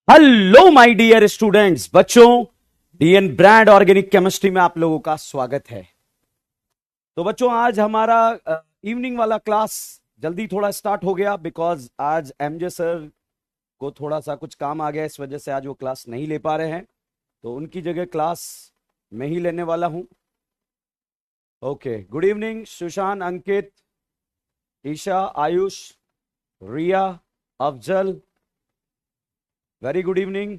Hello my dear students, बच्चों। DN brand organic chemistry में आप लोगों का स्वागत है। तो बच्चों, आज हमारा इवनिंग वाला क्लास जल्दी थोड़ा स्टार्ट हो गया बिकॉज आज एमजे सर को थोड़ा सा कुछ काम आ गया, इस वजह से आज वो क्लास नहीं ले पा रहे हैं। तो उनकी जगह क्लास मैं ही लेने वाला हूं। Okay, good evening Sushant, Ankit, Isha, Ayush, Riya, Afzal, very good evening.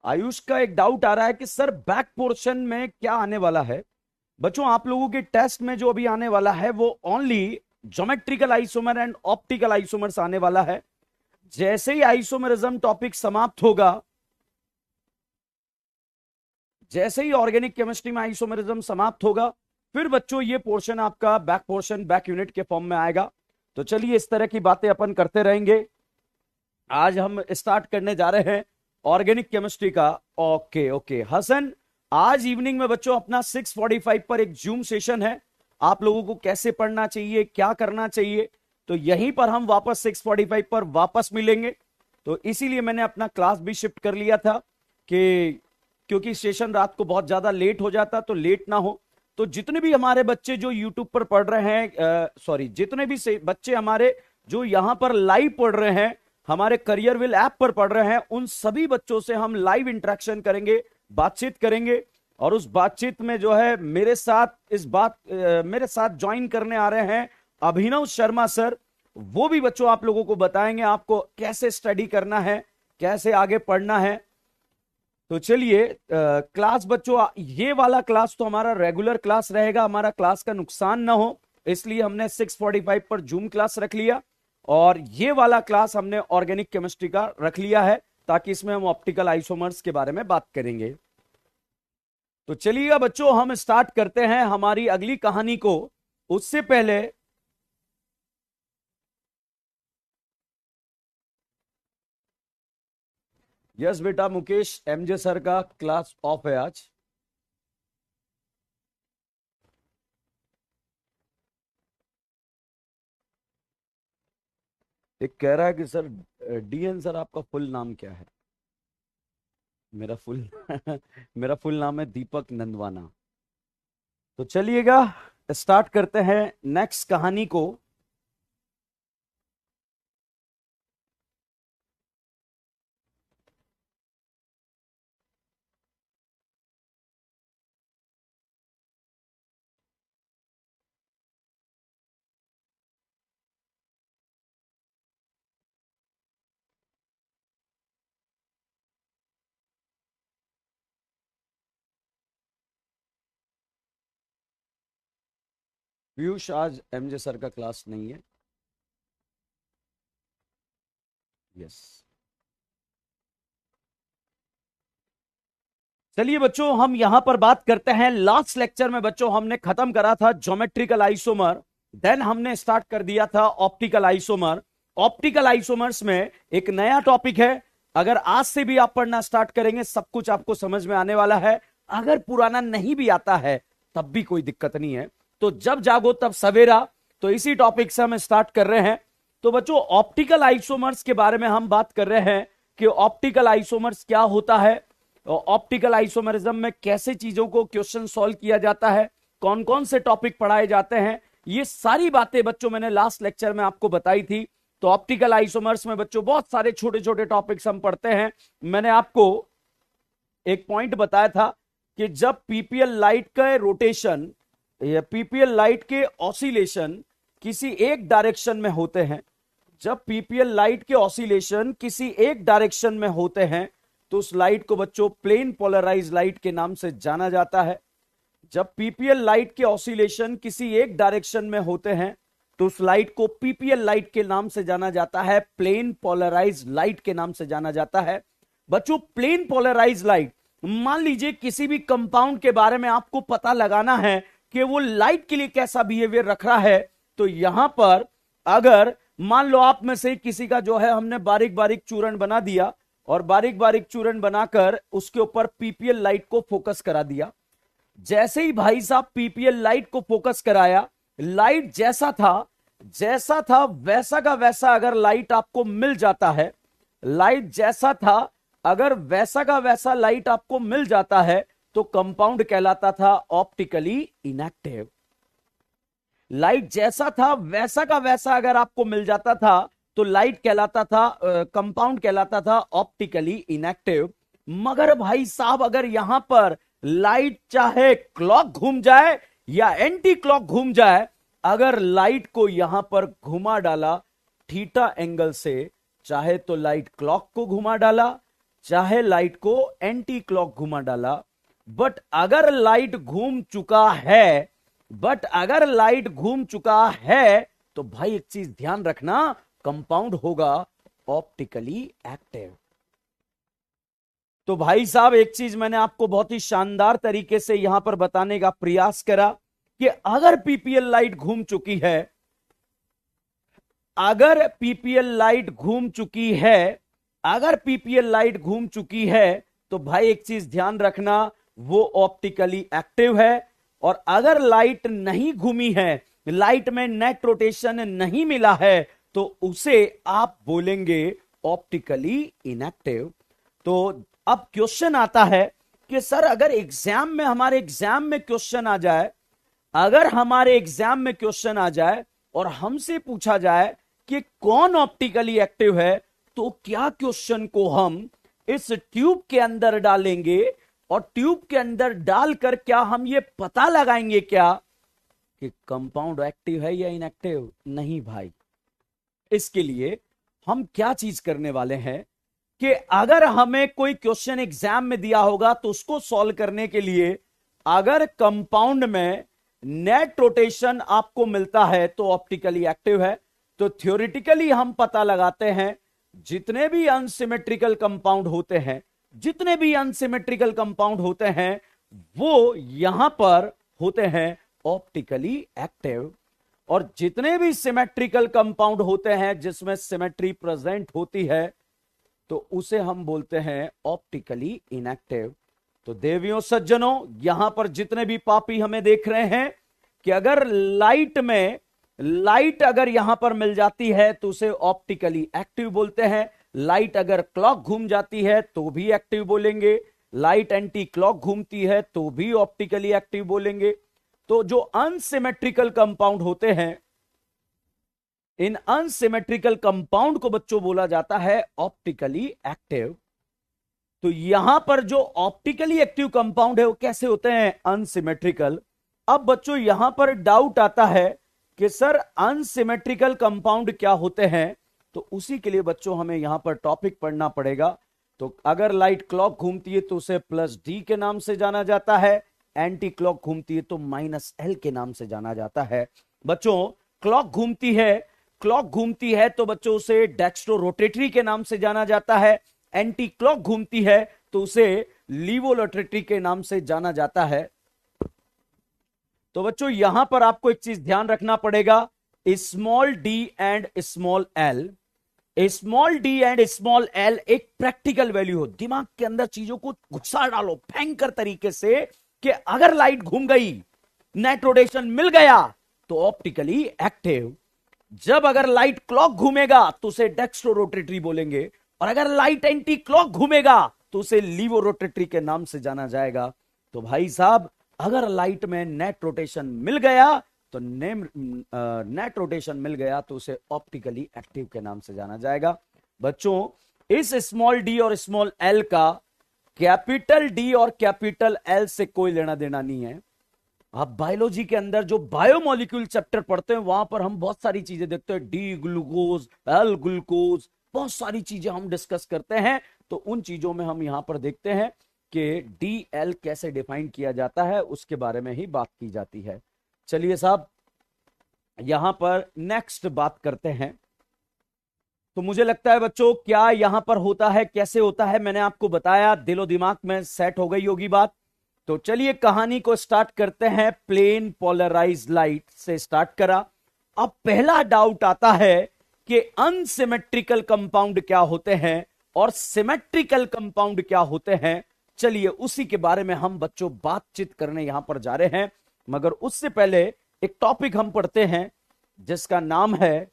Ayush का एक डाउट आ रहा है कि सर बैक पोर्शन में क्या आने वाला है। बच्चों, आप लोगों के टेस्ट में जो अभी आने वाला है वो only geometrical isomer and optical isomers आने वाला है। जैसे ही आइसोमरिज्म टॉपिक समाप्त होगा, जैसे ही ऑर्गेनिक केमिस्ट्री में आइसोमरिज्म समाप्त होगा, फिर बच्चों ये पोर्शन आपका बैक पोर्शन बैक यूनिट के फॉर्म में आएगा। तो चलिए, इस तरह की बातें अपन करते रहेंगे। आज हम स्टार्ट करने जा रहे हैं ऑर्गेनिक केमिस्ट्री का। ओके ओके हसन, आज इवनिंग में बच्चों अपना 6:45 पर एक जूम सेशन है। आप लोगों को कैसे पढ़ना चाहिए, क्या करना चाहिए, तो यहीं पर हम वापस 6:45 पर वापस मिलेंगे। तो इसीलिए मैंने अपना क्लास भी शिफ्ट कर लिया था कि क्योंकि सेशन रात को बहुत ज्यादा लेट हो जाता, तो लेट ना हो। तो जितने भी हमारे बच्चे जो यूट्यूब पर पढ़ रहे हैं, सॉरी, जितने भी बच्चे हमारे जो यहां पर लाइव पढ़ रहे हैं, हमारे करियर विल ऐप पर पढ़ रहे हैं, उन सभी बच्चों से हम लाइव इंटरेक्शन करेंगे, बातचीत करेंगे। और उस बातचीत में जो है मेरे साथ ज्वाइन करने आ रहे हैं अभिनव शर्मा सर। वो भी बच्चों आप लोगों को बताएंगे आपको कैसे स्टडी करना है, कैसे आगे पढ़ना है। तो चलिए, क्लास बच्चों, ये वाला क्लास तो हमारा रेगुलर क्लास रहेगा, हमारा क्लास का नुकसान ना हो इसलिए हमने 6:45 पर जूम क्लास रख लिया। और ये वाला क्लास हमने ऑर्गेनिक केमिस्ट्री का रख लिया है ताकि इसमें हम ऑप्टिकल आइसोमर्स के बारे में बात करेंगे। तो चलिएगा बच्चों, हम स्टार्ट करते हैं हमारी अगली कहानी को। उससे पहले यस बेटा मुकेश, एमजे सर का क्लास ऑफ है आज। एक कह रहा है कि सर डीएन सर आपका फुल नाम क्या है। मेरा फुल मेरा फुल नाम है दीपक नंदवाना। तो चलिएगा, स्टार्ट करते हैं नेक्स्ट कहानी को। पीयूष, आज एमजे सर का क्लास नहीं है। यस, चलिए बच्चों, हम यहां पर बात करते हैं। लास्ट लेक्चर में बच्चों हमने खत्म करा था ज्योमेट्रिकल आइसोमर, देन हमने स्टार्ट कर दिया था ऑप्टिकल आइसोमर। ऑप्टिकल आइसोमर्स में एक नया टॉपिक है। अगर आज से भी आप पढ़ना स्टार्ट करेंगे, सब कुछ आपको समझ में आने वाला है। अगर पुराना नहीं भी आता है तब भी कोई दिक्कत नहीं है। तो जब जागो तब सवेरा। तो इसी टॉपिक से हम स्टार्ट कर रहे हैं। तो बच्चों, ऑप्टिकल आइसोमर्स के बारे में हम बात कर रहे हैं कि ऑप्टिकल आइसोमर्स क्या होता है, ऑप्टिकल आइसोमरिज्म में कैसे चीजों को क्वेश्चन सॉल्व किया जाता है, कौन कौन से टॉपिक पढ़ाए जाते हैं, ये सारी बातें बच्चों मैंने लास्ट लेक्चर में आपको बताई थी। तो ऑप्टिकल आइसोमर्स में बच्चों बहुत सारे छोटे छोटे टॉपिक्स हम पढ़ते हैं। मैंने आपको एक पॉइंट बताया था कि जब पीपीएल लाइट का रोटेशन या पीपीएल लाइट के ऑसिलेशन किसी एक डायरेक्शन में होते हैं, जब पीपीएल लाइट के ऑसिलेशन किसी एक डायरेक्शन में होते हैं तो उस लाइट को बच्चों प्लेन पोलराइज लाइट के नाम से जाना जाता है। जब पीपीएल लाइट के ऑसिलेशन किसी एक डायरेक्शन में होते हैं तो उस लाइट को पीपीएल लाइट के नाम से जाना जाता है, प्लेन पोलराइज लाइट के नाम से जाना जाता है। बच्चों, प्लेन पोलराइज लाइट, मान लीजिए किसी भी कंपाउंड के बारे में आपको पता लगाना है कि वो लाइट के लिए कैसा बिहेवियर रख रहा है। तो यहां पर अगर मान लो आप में से किसी का जो है हमने बारीक बारीक चूर्ण बना दिया और बारीक बारीक चूर्ण बनाकर उसके ऊपर पीपीएल लाइट को फोकस करा दिया। जैसे ही भाई साहब पीपीएल लाइट को फोकस कराया, लाइट जैसा था जैसा था वैसा का वैसा अगर लाइट आपको मिल जाता है, लाइट जैसा था अगर वैसा का वैसा लाइट आपको मिल जाता है तो कंपाउंड कहलाता था ऑप्टिकली इनएक्टिव। लाइट जैसा था वैसा का वैसा अगर आपको मिल जाता था तो लाइट कहलाता था, कंपाउंड कहलाता था ऑप्टिकली इनएक्टिव। मगर भाई साहब अगर यहां पर लाइट चाहे क्लॉक घूम जाए या एंटी क्लॉक घूम जाए, अगर लाइट को यहां पर घुमा डाला थीटा एंगल से, चाहे तो लाइट क्लॉक को घुमा डाला चाहे लाइट को एंटी क्लॉक घुमा डाला, बट अगर लाइट घूम चुका है, तो भाई एक चीज ध्यान रखना, कंपाउंड होगा ऑप्टिकली एक्टिव। तो भाई साहब एक चीज मैंने आपको बहुत ही शानदार तरीके से यहां पर बताने का प्रयास करा कि अगर पीपीएल लाइट घूम चुकी है, अगर पीपीएल लाइट घूम चुकी है तो भाई एक चीज ध्यान रखना, वो ऑप्टिकली एक्टिव है। और अगर लाइट नहीं घूमी है, लाइट में नेट रोटेशन नहीं मिला है, तो उसे आप बोलेंगे ऑप्टिकली इनएक्टिव। तो अब क्वेश्चन आता है कि सर अगर हमारे एग्जाम में क्वेश्चन आ जाए, अगर हमारे एग्जाम में क्वेश्चन आ जाए और हमसे पूछा जाए कि कौन ऑप्टिकली एक्टिव है, तो क्या क्वेश्चन को हम इस ट्यूब के अंदर डालेंगे और ट्यूब के अंदर डालकर क्या हम ये पता लगाएंगे क्या कि कंपाउंड एक्टिव है या इनएक्टिव? नहीं भाई। इसके लिए हम क्या चीज करने वाले हैं कि अगर हमें कोई क्वेश्चन एग्जाम में दिया होगा तो उसको सॉल्व करने के लिए अगर कंपाउंड में नेट रोटेशन आपको मिलता है तो ऑप्टिकली एक्टिव है। तो थ्योरेटिकली हम पता लगाते हैं जितने भी अनसिमेट्रिकल कंपाउंड होते हैं वो यहां पर होते हैं ऑप्टिकली एक्टिव, और जितने भी सिमेट्रिकल कंपाउंड होते हैं जिसमें सिमेट्री प्रेजेंट होती है तो उसे हम बोलते हैं ऑप्टिकली इनएक्टिव। तो देवियों सज्जनों, यहां पर जितने भी पापी हमें देख रहे हैं कि अगर लाइट अगर यहां पर मिल जाती है तो उसे ऑप्टिकली एक्टिव बोलते हैं। लाइट अगर क्लॉक घूम जाती है तो भी एक्टिव बोलेंगे, लाइट एंटी क्लॉक घूमती है तो भी ऑप्टिकली एक्टिव बोलेंगे। तो जो अनसिमेट्रिकल कंपाउंड होते हैं, इन अनसिमेट्रिकल कंपाउंड को बच्चों बोला जाता है ऑप्टिकली एक्टिव। तो यहां पर जो ऑप्टिकली एक्टिव कंपाउंड है वो कैसे होते हैं? अनसिमेट्रिकल। अब बच्चों यहां पर डाउट आता है कि सर अनसिमेट्रिकल कंपाउंड क्या होते हैं, तो उसी के लिए बच्चों हमें यहां पर टॉपिक पढ़ना पड़ेगा। तो अगर लाइट क्लॉक घूमती है तो उसे प्लस डी के नाम से जाना जाता है, एंटी क्लॉक घूमती है तो माइनस एल के नाम से जाना जाता है। बच्चों क्लॉक घूमती है तो बच्चों उसे डेक्स्ट्रो रोटेटरी के नाम से जाना जाता है, एंटी क्लॉक घूमती है तो उसे लीवो रोटेटरी के नाम से जाना जाता है। तो बच्चों यहां पर आपको एक चीज ध्यान रखना पड़ेगा, small D and small L. Small D and small L एक प्रैक्टिकल वैल्यू हो, दिमाग के अंदर चीजों को घुसा डालो भयंकर तरीके से कि अगर लाइट घूम गई, नेट रोटेशन मिल गया तो ऑप्टिकली एक्टिव। जब अगर लाइट क्लॉक घूमेगा तो उसे डेक्स्ट्रो रोटेटरी बोलेंगे, और अगर लाइट एंटी क्लॉक घूमेगा तो उसे लीवो रोटेटरी के नाम से जाना जाएगा। तो भाई साहब अगर लाइट में नेट रोटेशन मिल गया तो उसे ऑप्टिकली एक्टिव के नाम से जाना जाएगा। बच्चों इस स्मॉल डी और स्मॉल एल का कैपिटल डी और कैपिटल एल से कोई लेना देना नहीं है। आप बायोलॉजी के अंदर जो बायोमोलिक्यूल चैप्टर पढ़ते हैं वहां पर हम बहुत सारी चीजें देखते हैं, डी ग्लूकोज, एल ग्लूकोज, बहुत सारी चीजें हम डिस्कस करते हैं। तो उन चीजों में हम यहां पर देखते हैं कि डी एल कैसे डिफाइन किया जाता है, उसके बारे में ही बात की जाती है। चलिए साहब यहां पर नेक्स्ट बात करते हैं। तो मुझे लगता है बच्चों क्या यहां पर होता है, कैसे होता है, मैंने आपको बताया, दिलो दिमाग में सेट हो गई होगी बात। तो चलिए कहानी को स्टार्ट करते हैं। प्लेन पोलराइज्ड लाइट से स्टार्ट करा। अब पहला डाउट आता है कि अनसिमेट्रिकल कंपाउंड क्या होते हैं और सिमेट्रिकल कंपाउंड क्या होते हैं। चलिए उसी के बारे में हम बच्चों बातचीत करने यहां पर जा रहे हैं, मगर उससे पहले एक टॉपिक हम पढ़ते हैं जिसका नाम है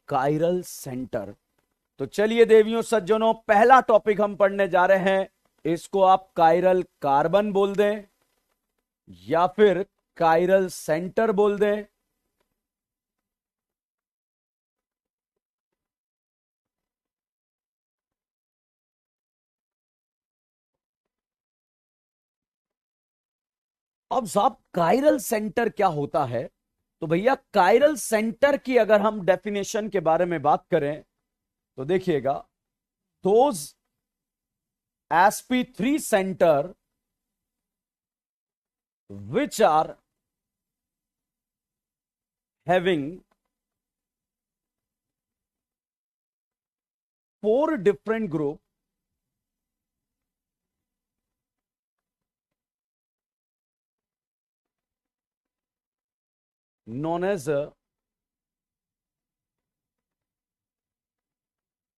कायरल सेंटर। तो चलिए देवियों सज्जनों, पहला टॉपिक हम पढ़ने जा रहे हैं, इसको आप कायरल कार्बन बोल दें या फिर कायरल सेंटर बोल दें। अब साहब कायरल सेंटर क्या होता है? तो भैया कायरल सेंटर की अगर हम डेफिनेशन के बारे में बात करें तो देखिएगा, those sp3 center which are having 4 different group known as a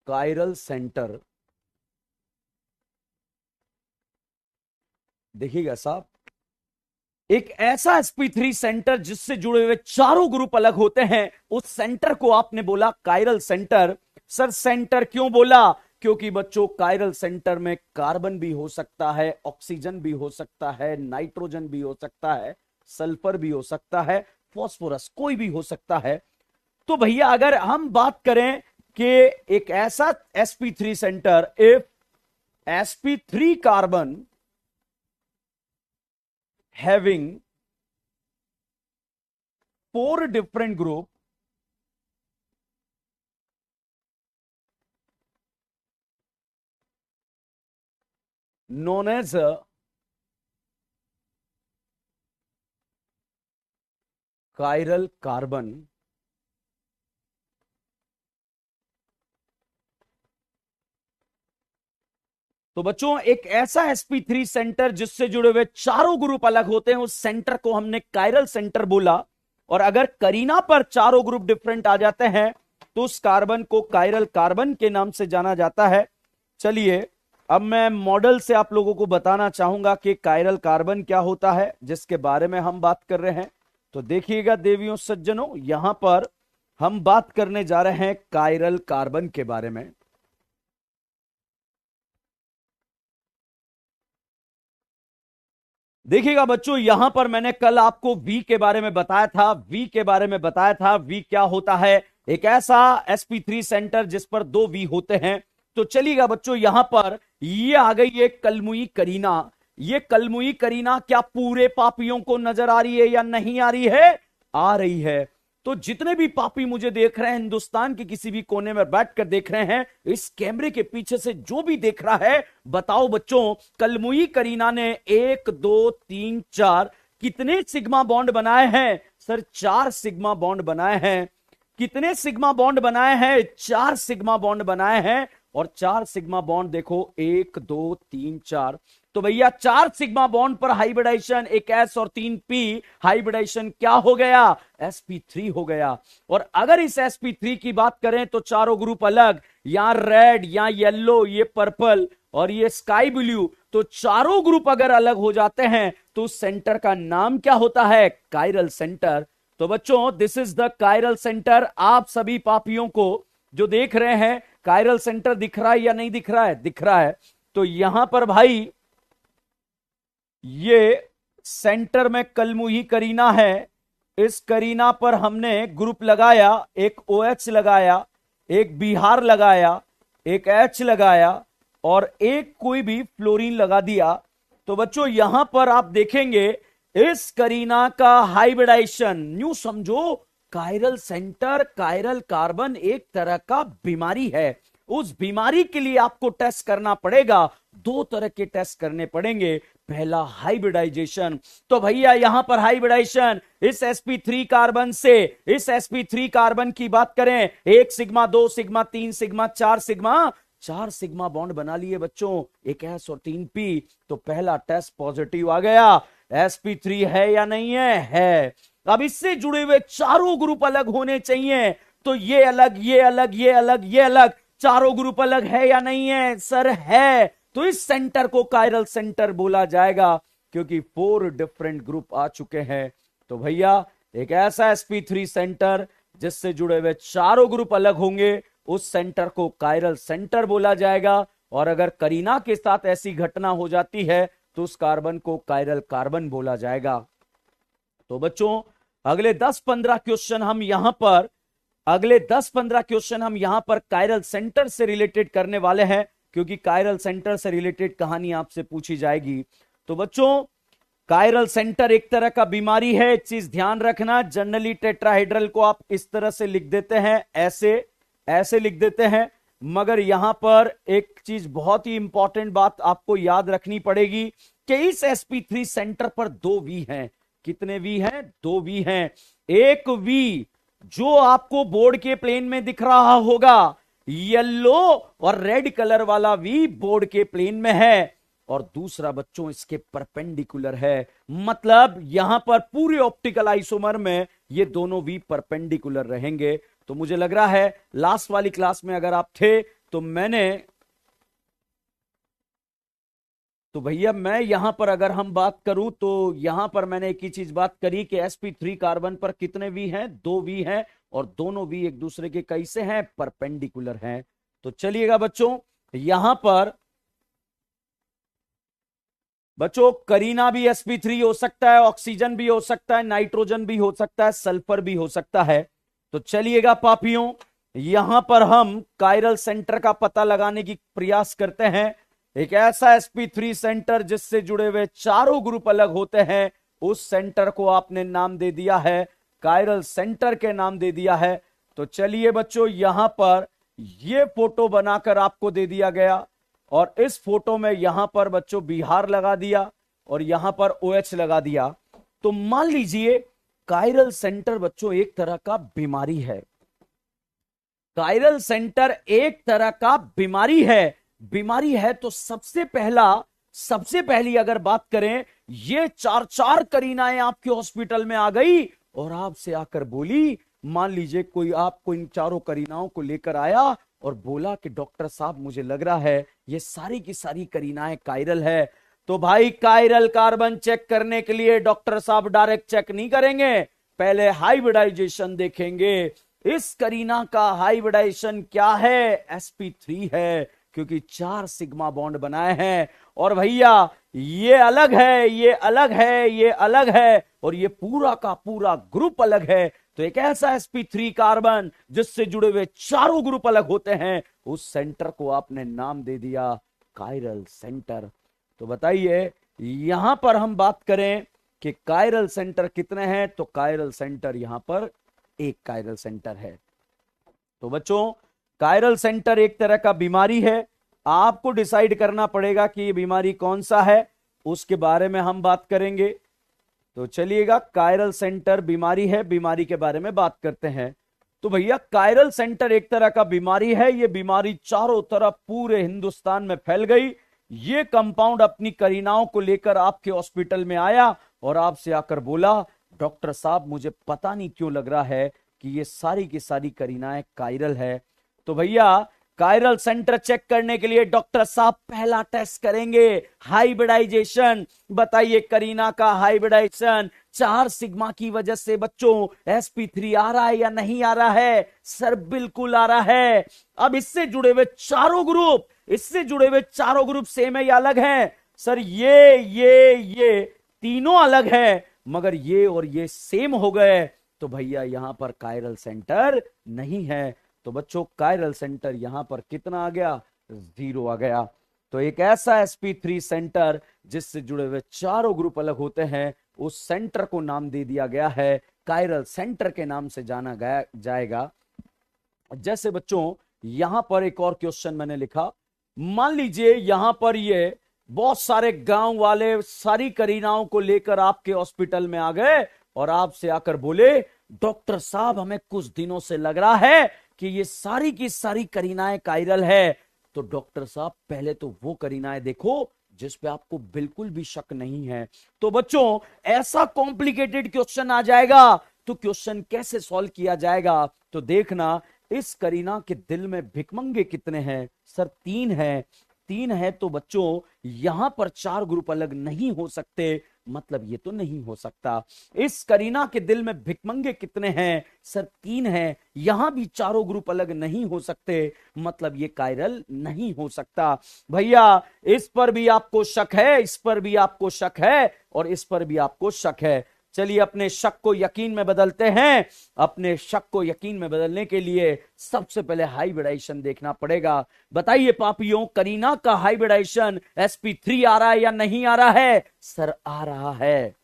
chiral center। देखिएगा साहब, एक ऐसा sp3 सेंटर जिससे जुड़े हुए चारों ग्रुप अलग होते हैं, उस सेंटर को आपने बोला कायरल सेंटर। सर सेंटर क्यों बोला? क्योंकि बच्चों कायरल सेंटर में कार्बन भी हो सकता है, ऑक्सीजन भी हो सकता है, नाइट्रोजन भी हो सकता है, सल्फर भी हो सकता है, फास्फोरस, कोई भी हो सकता है। तो भैया अगर हम बात करें कि एक ऐसा sp3 centre, if sp3 carbon having 4 different group known as a chiral carbon, तो बच्चों एक ऐसा sp3 सेंटर जिससे जुड़े हुए चारों ग्रुप अलग होते हैं, उस सेंटर को हमने कायरल सेंटर बोला। और अगर करीना पर चारों ग्रुप डिफरेंट आ जाते हैं तो उस कार्बन को कायरल कार्बन के नाम से जाना जाता है। चलिए अब मैं मॉडल से आप लोगों को बताना चाहूंगा कि कायरल कार्बन क्या होता है, जिसके बारे में हम बात कर रहे हैं। तो देखिएगा देवियों सज्जनों, यहां पर हम बात करने जा रहे हैं कायरल कार्बन के बारे में। देखिएगा बच्चों, यहां पर मैंने कल आपको वी के बारे में बताया था, वी के बारे में बताया था। वी क्या होता है? एक ऐसा sp3 सेंटर जिस पर 2 वी होते हैं। तो चलिएगा बच्चों, यहां पर ये आ गई है कलमुई करीना। ये कलमुई करीना क्या पूरे पापियों को नजर आ रही है या नहीं आ रही है? आ रही है। तो जितने भी पापी मुझे देख रहे हैं, हिंदुस्तान के किसी भी कोने में बैठकर देख रहे हैं, इस कैमरे के पीछे से जो भी देख रहा है, बताओ बच्चों, कलमुई करीना ने 1 2 3 4 कितने सिग्मा बॉन्ड बनाए हैं? सर 4 सिग्मा बॉन्ड बनाए हैं। कितने सिग्मा बॉन्ड बनाए हैं? 4 सिग्मा बॉन्ड बनाए हैं। और 4 सिग्मा बॉन्ड देखो, 1 2 3 4। तो भैया 4 सिग्मा बॉन्ड पर हाइब्रिडाइजेशन, एक S और 3 P हाइब्रिडाइजेशन क्या हो गया? sp3 हो गया। और अगर इस sp3 की बात करें तो चारों ग्रुप अलग, यहां रेड, यहां येलो, ये पर्पल और ये स्काई ब्लू। तो चारों ग्रुप अगर अलग हो जाते हैं तो उस सेंटर का नाम क्या होता है? Chiral centre. तो बच्चों this is the chiral centre. आप सभी पापियों को जो देख रहे हैं, कायरल सेंटर दिख रहा है या नहीं दिख रहा है? दिख रहा है। तो यहां पर भाई ये सेंटर में कलमुही करीना है। इस करीना पर हमने ग्रुप लगाया, एक OH लगाया, एक बिहार लगाया, एक H लगाया और एक कोई भी फ्लोरीन लगा दिया। तो बच्चों यहां पर आप देखेंगे इस करीना का हाइब्रिडाइजेशन, न्यू समझो, कायरल सेंटर, कायरल कार्बन एक तरह का बीमारी है। उस बीमारी के लिए आपको टेस्ट करना पड़ेगा। 2 तरह के टेस्ट करने पड़ेंगे। पहला हाइब्रिडाइजेशन। तो भैया यहां पर हाइब्रिडाइजेशन इस sp3 कार्बन से, इस sp3 कार्बन की बात करें, 1 sigma, 2 sigma, 3 sigma, 4 sigma, 4 sigma bond बना लिए बच्चों, एक S और 3 P। तो पहला टेस्ट पॉजिटिव आ गया। sp3 है या नहीं है? है। अब इससे जुड़े हुए चारों ग्रुप अलग होने चाहिए। तो ये अलग, ये अलग, ये अलग, ये अलग, चारों ग्रुप अलग है या नहीं है? सर है। तो इस सेंटर को कायरल सेंटर बोला जाएगा क्योंकि 4 डिफरेंट ग्रुप आ चुके हैं। तो भैया एक ऐसा sp3 सेंटर जिससे जुड़े हुए चारों ग्रुप अलग होंगे, उस सेंटर को कायरल सेंटर बोला जाएगा। और अगर करीना के साथ ऐसी घटना हो जाती है तो उस कार्बन को कायरल कार्बन बोला जाएगा। तो बच्चों अगले 10-15 क्वेश्चन हम यहां पर कायरल सेंटर से रिलेटेड करने वाले हैं, क्योंकि कायरल सेंटर से रिलेटेड कहानी आपसे पूछी जाएगी। तो बच्चों कायरल सेंटर एक तरह का बीमारी है, एक चीज ध्यान रखना। जनरली टेट्राहेड्रल को आप इस तरह से लिख देते हैं, ऐसे लिख देते हैं, मगर यहां पर एक चीज बहुत ही इंपॉर्टेंट बात आपको याद रखनी पड़ेगी कि इस sp3 सेंटर पर 2 वी हैं। कितने वी हैं? 2 वी हैं। एक वी जो आपको बोर्ड के प्लेन में दिख रहा होगा, येलो और रेड कलर वाला वी बोर्ड के प्लेन में है, और दूसरा बच्चों इसके परपेंडिकुलर है। मतलब यहां पर पूरे ऑप्टिकल आइसोमर में ये दोनों वी परपेंडिकुलर रहेंगे। तो मुझे लग रहा है लास्ट वाली क्लास में अगर आप थे तो भैया मैं यहां पर अगर हम बात करूं तो यहां पर मैंने एक ही चीज बात करी कि sp3 कार्बन पर कितने वी हैं? 2 वी हैं, और दोनों वी एक दूसरे के कैसे हैं? परपेंडिकुलर हैं। तो चलिएगा बच्चों, यहां पर बच्चों करीना भी sp3 हो सकता है, ऑक्सीजन भी हो सकता है, नाइट्रोजन भी हो सकता है, सल्फर भी हो सकता है। तो चलिएगा पापियों, यहां पर हम कायरल सेंटर का पता लगाने की प्रयास करते हैं। एक ऐसा sp3 सेंटर जिससे जुड़े हुए चारों ग्रुप अलग होते हैं, उस सेंटर को आपने नाम दे दिया है, कायरल सेंटर के नाम दे दिया है। तो चलिए बच्चों, यहां पर यह फोटो बनाकर आपको दे दिया गया, और इस फोटो में यहां पर बच्चों बिहार लगा दिया और यहां पर OH लगा दिया। तो मान लीजिए कायरल सेंटर बच्चों एक तरह का बीमारी है। कायरल सेंटर एक तरह का बीमारी है तो सबसे पहली अगर बात करें, ये 4 करीनाएं आपके हॉस्पिटल में आ गई और आपसे आकर बोली, मान लीजिए कोई आपको इन चारों करीनाओं को लेकर आया और बोला कि डॉक्टर साहब मुझे लग रहा है ये सारी की सारी करीनाएं कायरल है। तो भाई कायरल कार्बन चेक करने के लिए डॉक्टर साहब डायरेक्ट चेक नहीं करेंगे, पहले हाइब्रिडाइजेशन देखेंगे। इस करीना का हाइब्रिडाइजेशन क्या है? sp3 है, क्योंकि 4 सिग्मा बॉन्ड बनाए हैं। और भैया ये अलग है, ये अलग है, ये अलग है, और ये पूरा का पूरा ग्रुप अलग है। तो एक ऐसा sp3 कार्बन जिससे जुड़े हुए चारों ग्रुप अलग होते हैं, उस सेंटर को आपने नाम दे दिया कायरल सेंटर। तो बताइए यहां पर हम बात करें कि कायरल सेंटर कितने हैं, तो कायरल सेंटर यहां पर एक कायरल सेंटर है। तो बच्चों कायरल सेंटर एक तरह का बीमारी है, आपको डिसाइड करना पड़ेगा कि ये बीमारी कौन सा है, उसके बारे में हम बात करेंगे। तो चलिएगा, कायरल सेंटर बीमारी है, बीमारी के बारे में बात करते हैं। तो भैया कायरल सेंटर एक तरह का बीमारी है, ये बीमारी चारों तरफ पूरे हिंदुस्तान में फैल गई। ये कंपाउंड अपनी करीनाओं को लेकर आपके हॉस्पिटल में आया और आपसे आकर बोला, डॉक्टर साहब मुझे पता नहीं क्यों लग रहा है कि ये सारी की सारी करीनाएं कायरल है। तो भैया कायरल सेंटर चेक करने के लिए डॉक्टर साहब पहला टेस्ट करेंगे हाइब्रिडाइजेशन। बताइए करीना का हाइब्रिडाइजेशन 4 सिग्मा की वजह से बच्चों sp3 आ रहा है या नहीं आ रहा है? सर बिल्कुल आ रहा है। अब इससे जुड़े हुए चारों ग्रुप सेम है या अलग है? सर ये तीनों अलग है, मगर ये और ये सेम हो गए, तो भैया यहां पर कायरल सेंटर नहीं है। तो बच्चों कायरल सेंटर यहां पर कितना आ गया? 0 आ गया। तो एक ऐसा sp3 सेंटर जिससे जुड़े हुए चारों ग्रुप अलग होते हैं, उस सेंटर को नाम दे दिया गया है कायरल सेंटर के नाम से जाना जाएगा। जैसे बच्चों यहां पर एक और क्वेश्चन मैंने लिखा, मान लीजिए यहां पर ये बहुत सारे गांव वाले सारी करीनाओं को लेकर आपके हॉस्पिटल में आ गए और आपसे आकर बोले, डॉक्टर साहब हमें कुछ दिनों से लग रहा है कि ये सारी की सारी करीनाएं कायरल है। तो डॉक्टर साहब पहले तो वो करीनाएं देखो जिस पे आपको बिल्कुल भी शक नहीं है। तो बच्चों ऐसा कॉम्प्लिकेटेड क्वेश्चन आ जाएगा, तो क्वेश्चन कैसे सॉल्व किया जाएगा? तो देखना, इस करीना के दिल में भिकमंगे कितने हैं? सर 3 है। 3 है तो बच्चों यहां पर 4 ग्रुप अलग नहीं हो सकते, मतलब ये तो नहीं हो सकता। इस करीना के दिल में भिकमंगे कितने हैं? सर 3 हैं। यहां भी चारों ग्रुप अलग नहीं हो सकते, मतलब ये कायरल नहीं हो सकता। भैया इस पर भी आपको शक है, इस पर भी आपको शक है, और इस पर भी आपको शक है। चलिए अपने शक को यकीन में बदलते हैं। अपने शक को यकीन में बदलने के लिए सबसे पहले हाइब्रिडाइजेशन देखना पड़ेगा। बताइए पापियों, करीना का हाइब्रिडाइजेशन sp3 आ रहा है या नहीं आ रहा है? सर आ रहा है।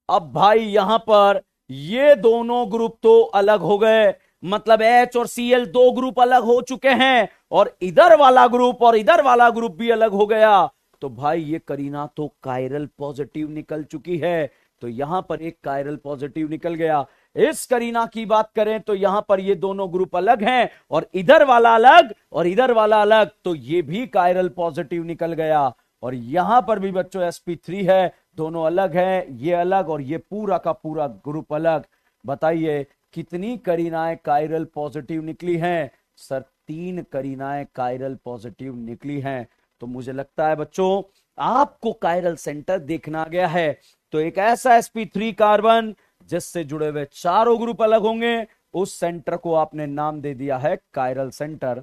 अब भाई यहां पर ये दोनों ग्रुप तो अलग हो गए, मतलब H और Cl दो ग्रुप अलग हो चुके हैं, और इधर वाला ग्रुप और इधर वाला ग्रुप भी अलग हो गया। तो भाई ये करीना तो कायरल पॉजिटिव निकल चुकी है। तो यहां पर एक कायरल पॉजिटिव निकल गया। इस करीना की बात करें तो यहां पर ये दोनों ग्रुप अलग हैं, और इधर वाला अलग और इधर वाला अलग, तो ये भी कायरल पॉजिटिव निकल गया। और यहां पर भी बच्चों sp3 है, दोनों अलग हैं, ये अलग और ये पूरा का पूरा ग्रुप अलग। बताइए कितनी करीनाएं कायरल पॉजिटिव निकली हैं? सर 3 करीनाएं कायरल पॉजिटिव निकली हैं। तो मुझे लगता है बच्चों आपको कायरल सेंटर देखना गया है। तो एक ऐसा sp3 कार्बन जिससे जुड़े हुए चारों ग्रुप अलग होंगे, उस सेंटर को आपने नाम दे दिया है कायरल सेंटर।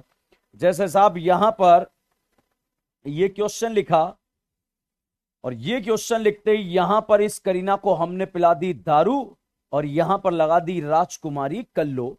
जैसे साहब यहां पर ये क्वेश्चन लिखा, और ये क्वेश्चन लिखते ही यहां पर इस करीना को हमने पिला दी दारू, और यहां पर लगा दी राजकुमारी कल्लो।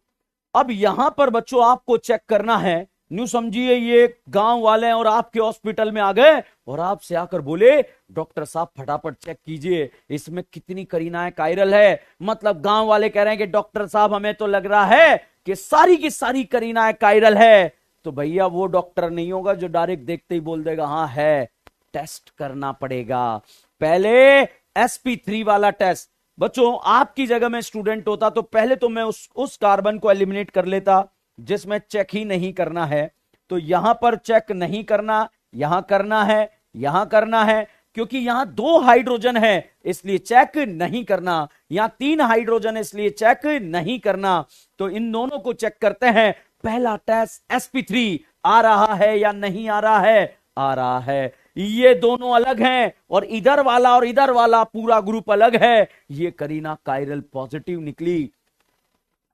अब यहां पर बच्चों आपको चेक करना है, न्यू समझिए ये गांव वाले और आपके हॉस्पिटल में आ गए और आपसे आकर बोले डॉक्टर साहब फटाफट चेक कीजिए इसमें कितनी करीनाएं कायरल है। मतलब गांव वाले कह रहे हैं कि डॉक्टर साहब हमें तो लग रहा है कि सारी की सारी करीनाएं कायरल है। तो भैया वो डॉक्टर नहीं होगा जो डायरेक्ट देखते ही बोल देगा हाँ है, टेस्ट करना पड़ेगा। पहले sp3 वाला टेस्ट। बच्चों आपकी जगह में स्टूडेंट होता तो पहले तो मैं उस कार्बन को एलिमिनेट कर लेता जिसमें चेक ही नहीं करना है। तो यहां पर चेक नहीं करना, यहां करना है, यहां करना है, क्योंकि यहां 2 हाइड्रोजन है इसलिए चेक नहीं करना, यहां 3 हाइड्रोजन इसलिए चेक नहीं करना। तो इन दोनों को चेक करते हैं। पहला टेस्ट sp3 आ रहा है या नहीं आ रहा है? आ रहा है। ये दोनों अलग हैं, और इधर वाला और इधर वाला पूरा ग्रुप अलग है। ये करीना कायरल पॉजिटिव निकली।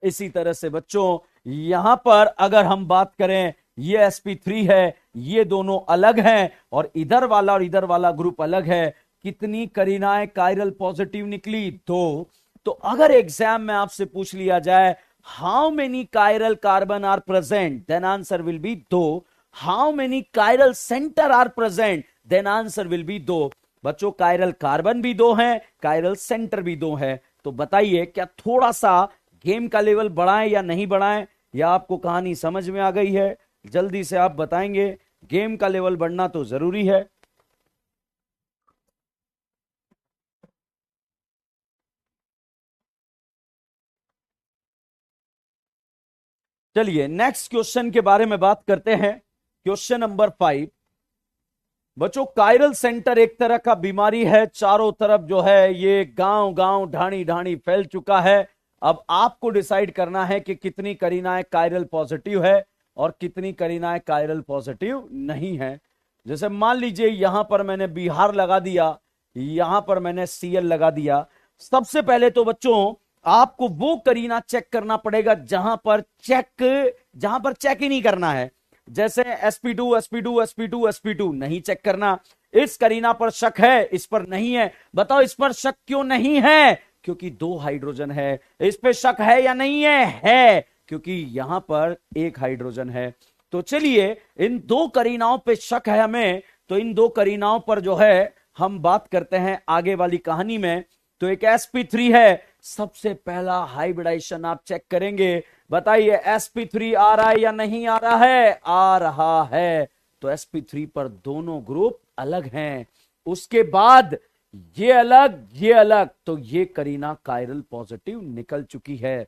इसी तरह से बच्चों यहां पर अगर हम बात करें, ये sp3 है, ये दोनों अलग हैं, और इधर वाला और इधर वाला ग्रुप अलग है। कितनी करीनाएं कायरल पॉजिटिव निकली? 2। तो अगर एग्जाम में आपसे पूछ लिया जाए how many chiral carbon are present, then answer will be 2। How many chiral centre are present, then answer will be 2। बच्चों कायरल कार्बन भी 2 हैं, कायरल सेंटर भी 2 है। तो बताइए क्या थोड़ा सा गेम का लेवल बढ़ाएं या नहीं बढ़ाएं, या आपको कहानी समझ में आ गई है? जल्दी से आप बताएंगे। गेम का लेवल बढ़ना तो जरूरी है। चलिए नेक्स्ट क्वेश्चन के बारे में बात करते हैं। Question number 5। बच्चों कायरल सेंटर एक तरह का बीमारी है, चारों तरफ जो है ये गांव गांव ढाणी ढाणी फैल चुका है। अब आपको डिसाइड करना है कि कितनी करीनाएं कायरल पॉजिटिव है और कितनी करीनाएं कायरल पॉजिटिव नहीं है। जैसे मान लीजिए यहां पर मैंने बिहार लगा दिया, यहां पर मैंने Cl लगा दिया। सबसे पहले तो बच्चों आपको वो करीना चेक करना पड़ेगा जहां पर चेक ही नहीं करना है। जैसे sp2 sp2 sp2 sp2 नहीं चेक करना। इस करीना पर शक है, इस पर नहीं है। बताओ इस पर शक क्यों नहीं है? क्योंकि 2 हाइड्रोजन है। इस पे शक है या नहीं है? है, क्योंकि यहां पर 1 हाइड्रोजन है। तो चलिए इन 2 करीनाओं पे शक है हमें, तो इन 2 करीनाओं पर जो है हम बात करते हैं आगे वाली कहानी में। तो एक sp3 है, सबसे पहला हाइब्रिडाइजेशन आप चेक करेंगे। बताइए sp3 आ रहा है या नहीं आ रहा है? आ रहा है। तो sp3 पर दोनों ग्रुप अलग हैं। उसके बाद ये अलग, ये अलग, तो ये करीना कायरल पॉजिटिव निकल चुकी है।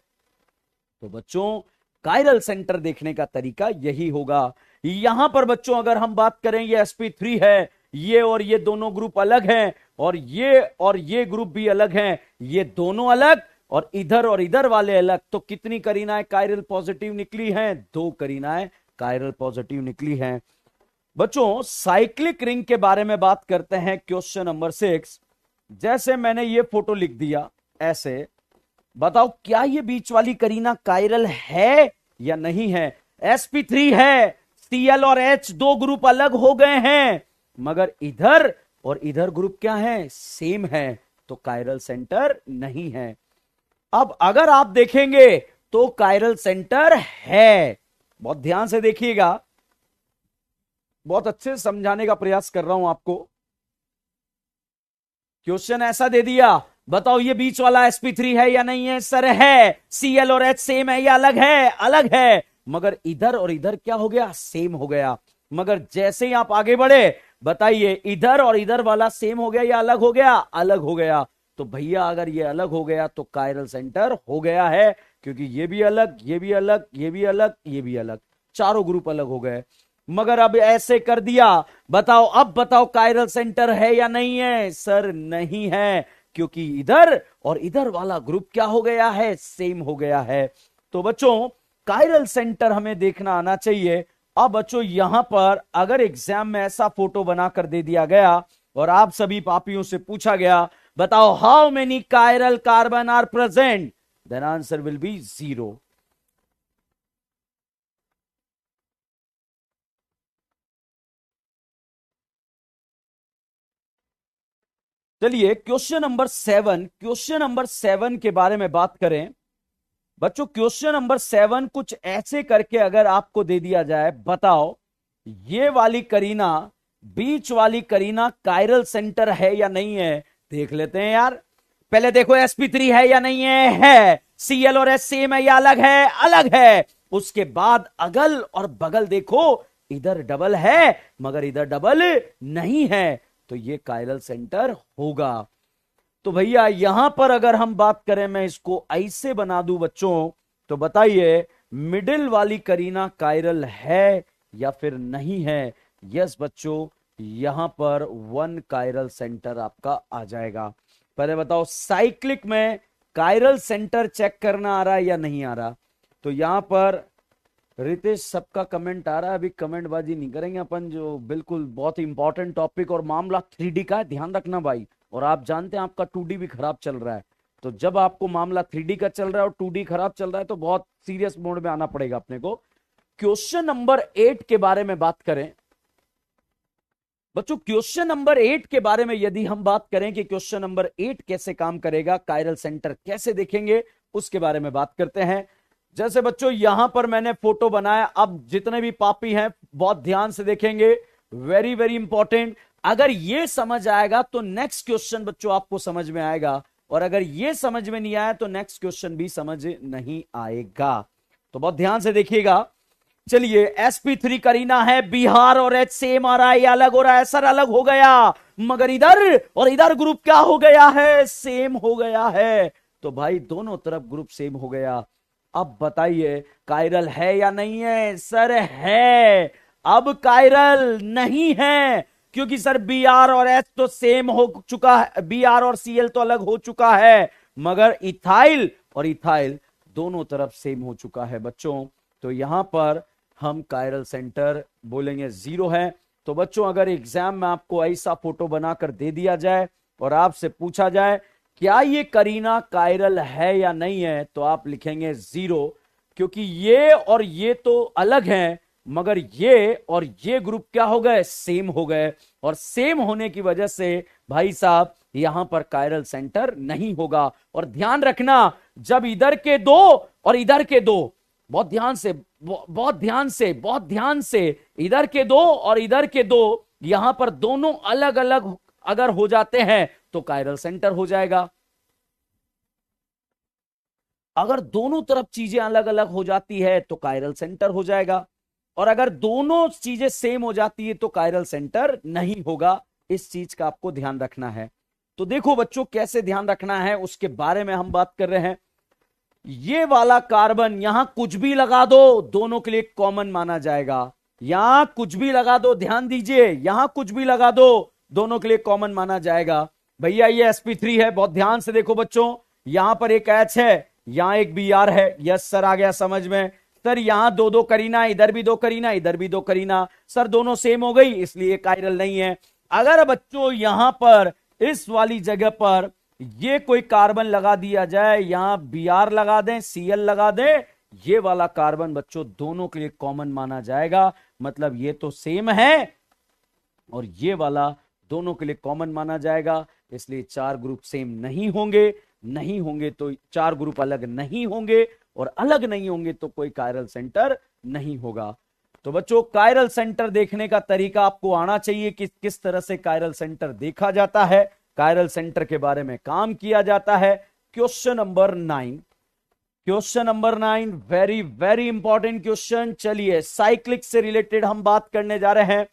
तो बच्चों कायरल सेंटर देखने का तरीका यही होगा। यहां पर बच्चों अगर हम बात करें ये sp3 है, ये और ये दोनों ग्रुप अलग हैं, और ये ग्रुप भी अलग हैं, ये दोनों अलग और इधर वाले अलग। तो कितनी करीनाएं कायरल पॉजिटिव निकली हैं? 2 करीनाएं कायरल पॉजिटिव निकली हैं। बच्चों साइक्लिक रिंग के बारे में बात करते हैं। Question number 6। जैसे मैंने ये फोटो लिख दिया ऐसे, बताओ क्या ये बीच वाली करीना कायरल है या नहीं है? sp3 है, Cl और H दो ग्रुप अलग हो गए हैं, मगर इधर और इधर ग्रुप क्या है? सेम है, तो कायरल सेंटर नहीं है। अब अगर आप देखेंगे तो कायरल सेंटर है। बहुत ध्यान से देखिएगा, बहुत अच्छे से समझाने का प्रयास कर रहा हूं आपको। क्वेश्चन ऐसा दे दिया, बताओ ये बीच वाला sp3 है या नहीं है? सर है। Cl और H सेम है या अलग है? अलग है, मगर इधर और इधर क्या हो गया? सेम हो गया। मगर जैसे ही आप आगे बढ़े, बताइए इधर और इधर वाला सेम हो गया या अलग हो गया? अलग हो गया। तो भैया अगर ये अलग हो गया तो कायरल सेंटर हो गया है, क्योंकि ये भी अलग, ये भी अलग, ये भी अलग, ये भी अलग, चारों ग्रुप अलग हो गए। मगर अब ऐसे कर दिया, बताओ अब बताओ कायरल सेंटर है या नहीं है? सर नहीं है, क्योंकि इधर और इधर वाला ग्रुप क्या हो गया है? सेम हो गया है। तो बच्चों कायरल सेंटर हमें देखना आना चाहिए। अब बच्चों यहां पर अगर एग्जाम में ऐसा फोटो बनाकर दे दिया गया और आप सभी पापियों से पूछा गया, बताओ how many chiral carbon are present, then answer will be 0। चलिए क्वेश्चन नंबर 7 के बारे में बात करें। बच्चों क्वेश्चन नंबर 7 कुछ ऐसे करके अगर आपको दे दिया जाए, बताओ ये वाली करीना, बीच वाली करीना कायरल सेंटर है या नहीं है? देख लेते हैं यार। पहले देखो sp3 है या नहीं है? Cl और H सेम है या अलग है? अलग है। उसके बाद अगल और बगल देखो, इधर डबल है मगर इधर डबल नहीं है, तो ये कायरल सेंटर होगा। तो भैया यहां पर अगर हम बात करें, मैं इसको ऐसे बना दूं बच्चों, तो बताइए मिडिल वाली करीना कायरल है या फिर नहीं है? यस बच्चों, यहां पर 1 कायरल सेंटर आपका आ जाएगा। पहले बताओ साइक्लिक में कायरल सेंटर चेक करना आ रहा है या नहीं आ रहा? तो यहां पर रितेश सबका कमेंट आ रहा है, अभी कमेंट बाजी नहीं करेंगे अपन, जो बिल्कुल बहुत इंपॉर्टेंट टॉपिक और मामला 3D का है, ध्यान रखना भाई। और आप जानते हैं आपका 2D भी खराब चल रहा है, तो जब आपको मामला 3D का चल रहा है और 2D खराब चल रहा है तो बहुत सीरियस मोड में आना पड़ेगा अपने को। क्वेश्चन नंबर 8 के बारे में बात करें बच्चों, क्वेश्चन नंबर 8 के बारे में यदि हम बात करें कि क्वेश्चन नंबर 8 कैसे काम करेगा, कायरल सेंटर कैसे देखेंगे, उसके बारे में बात करते हैं। जैसे बच्चों यहां पर मैंने फोटो बनाया, अब जितने भी पापी हैं बहुत ध्यान से देखेंगे, वेरी वेरी इंपॉर्टेंट। अगर ये समझ आएगा तो नेक्स्ट क्वेश्चन बच्चों आपको समझ में आएगा, और अगर ये समझ में नहीं आया तो नेक्स्ट क्वेश्चन भी समझ नहीं आएगा। तो बहुत ध्यान से देखिएगा। चलिए sp3 करीना है, बिहार और H सेम आ रहा है या अलग हो रहा है? सर अलग हो गया, मगर इधर और इधर ग्रुप क्या हो गया है? सेम हो गया है। तो भाई दोनों तरफ ग्रुप सेम हो गया। अब बताइए कायरल है या नहीं है? सर है। अब कायरल नहीं है, क्योंकि सर Br और H तो सेम हो चुका है, Br और Cl तो अलग हो चुका है, मगर इथाइल और इथाइल दोनों तरफ सेम हो चुका है बच्चों। तो यहां पर हम कायरल सेंटर बोलेंगे 0 है। तो बच्चों अगर एग्जाम में आपको ऐसा फोटो बनाकर दे दिया जाए और आपसे पूछा जाए क्या ये करीना कायरल है या नहीं है, तो आप लिखेंगे 0, क्योंकि ये और ये तो अलग हैं, मगर ये और ये ग्रुप क्या हो गए? सेम हो गए। और सेम होने की वजह से भाई साहब यहां पर कायरल सेंटर नहीं होगा। और ध्यान रखना, जब इधर के दो और इधर के दो, बहुत ध्यान से, बहुत ध्यान से, बहुत ध्यान से, इधर के दो और इधर के दो, यहां पर दोनों अलग अलग अगर हो जाते हैं तो कायरल सेंटर हो जाएगा। अगर दोनों तरफ चीजें अलग अलग हो जाती है तो कायरल सेंटर हो जाएगा, और अगर दोनों चीजें सेम हो जाती है तो कायरल सेंटर नहीं होगा। इस चीज का आपको ध्यान रखना है। तो देखो बच्चों कैसे ध्यान रखना है उसके बारे में हम बात कर रहे हैं। ये वाला कार्बन यहां कुछ भी लगा दो, दोनों के लिए कॉमन माना जाएगा। यहां कुछ भी लगा दो, ध्यान दीजिए, यहां कुछ भी लगा दो, दोनों के लिए कॉमन माना जाएगा। भैया ये sp3 है, बहुत ध्यान से देखो बच्चों, यहां पर एक H है, यहां एक Br है। यस सर, आ गया समझ में। सर यहां दो दो करीना, इधर भी दो करीना, इधर भी दो करीना, सर दोनों सेम हो गई, इसलिए कायरल नहीं है। अगर बच्चों यहां पर इस वाली जगह पर ये कोई कार्बन लगा दिया जाए, यहां Br लगा दें, Cl लगा दें, ये वाला कार्बन बच्चों दोनों के लिए कॉमन माना जाएगा। मतलब ये तो सेम है और ये वाला दोनों के लिए कॉमन माना जाएगा, इसलिए चार ग्रुप सेम नहीं होंगे। नहीं होंगे तो चार ग्रुप अलग नहीं होंगे, और अलग नहीं होंगे तो कोई कायरल सेंटर नहीं होगा। तो बच्चों कायरल सेंटर देखने का तरीका आपको आना चाहिए कि किस तरह से कायरल सेंटर देखा जाता है, कायरल सेंटर के बारे में काम किया जाता है। Question number 9, question number 9 very very important question. चलिए साइक्लिक से रिलेटेड हम बात करने जा रहे हैं,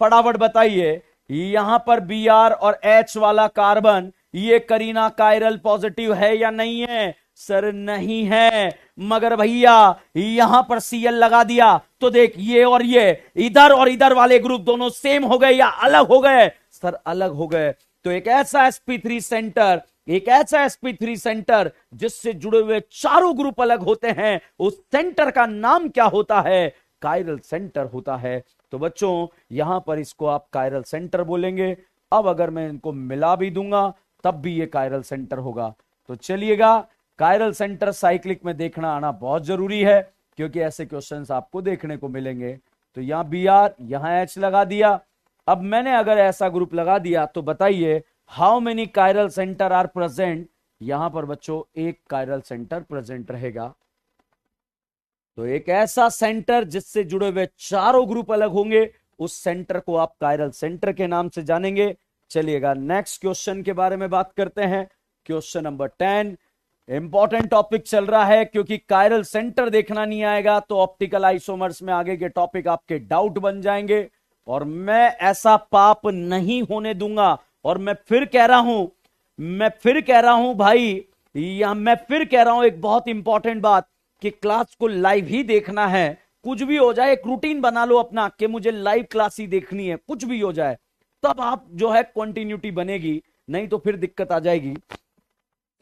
फटाफट बताइए यहां पर Br और H वाला कार्बन ये करीना कायरल पॉजिटिव है या नहीं है? सर नहीं है, मगर भैया यहां पर Cl लगा दिया तो देख ये और ये इधर और इधर वाले ग्रुप दोनों सेम हो गए या अलग हो गए? सर अलग हो गए। तो एक ऐसा sp3 सेंटर, एक ऐसा sp3 सेंटर जिससे जुड़े हुए चारों ग्रुप अलग होते हैं, उस सेंटर का नाम क्या होता है? कायरल सेंटर होता है। तो बच्चों यहां पर इसको आप कायरल सेंटर बोलेंगे। अब अगर मैं इनको मिला भी दूंगा तब भी ये कायरल सेंटर होगा। तो चलिएगा, कायरल सेंटर साइक्लिक में देखना आना बहुत जरूरी है, क्योंकि ऐसे क्वेश्चंस आपको देखने को मिलेंगे। तो यहां Br, यहां H लगा दिया। अब मैंने अगर ऐसा ग्रुप लगा दिया तो बताइए how many chiral centre are present? यहां पर बच्चों एक कायरल सेंटर प्रेजेंट रहेगा। तो एक ऐसा सेंटर जिससे जुड़े हुए चारों ग्रुप अलग होंगे, उस सेंटर को आप कायरल सेंटर के नाम से जानेंगे। चलिएगा नेक्स्ट क्वेश्चन के बारे में बात करते हैं। क्वेश्चन नंबर 10, इंपॉर्टेंट टॉपिक चल रहा है, क्योंकि कायरल सेंटर देखना नहीं आएगा तो ऑप्टिकल आइसोमर्स में आगे के टॉपिक आपके डाउट बन जाएंगे, और मैं ऐसा पाप नहीं होने दूंगा। और मैं फिर कह रहा हूं भाई, मैं फिर कह रहा हूं एक बहुत इंपॉर्टेंट बात, कि क्लास को लाइव ही देखना है। कुछ भी हो जाए, एक रूटीन बना लो अपना कि मुझे लाइव क्लास ही देखनी है, कुछ भी हो जाए, तब आप जो है कंटिन्यूटी बनेगी, नहीं तो फिर दिक्कत आ जाएगी।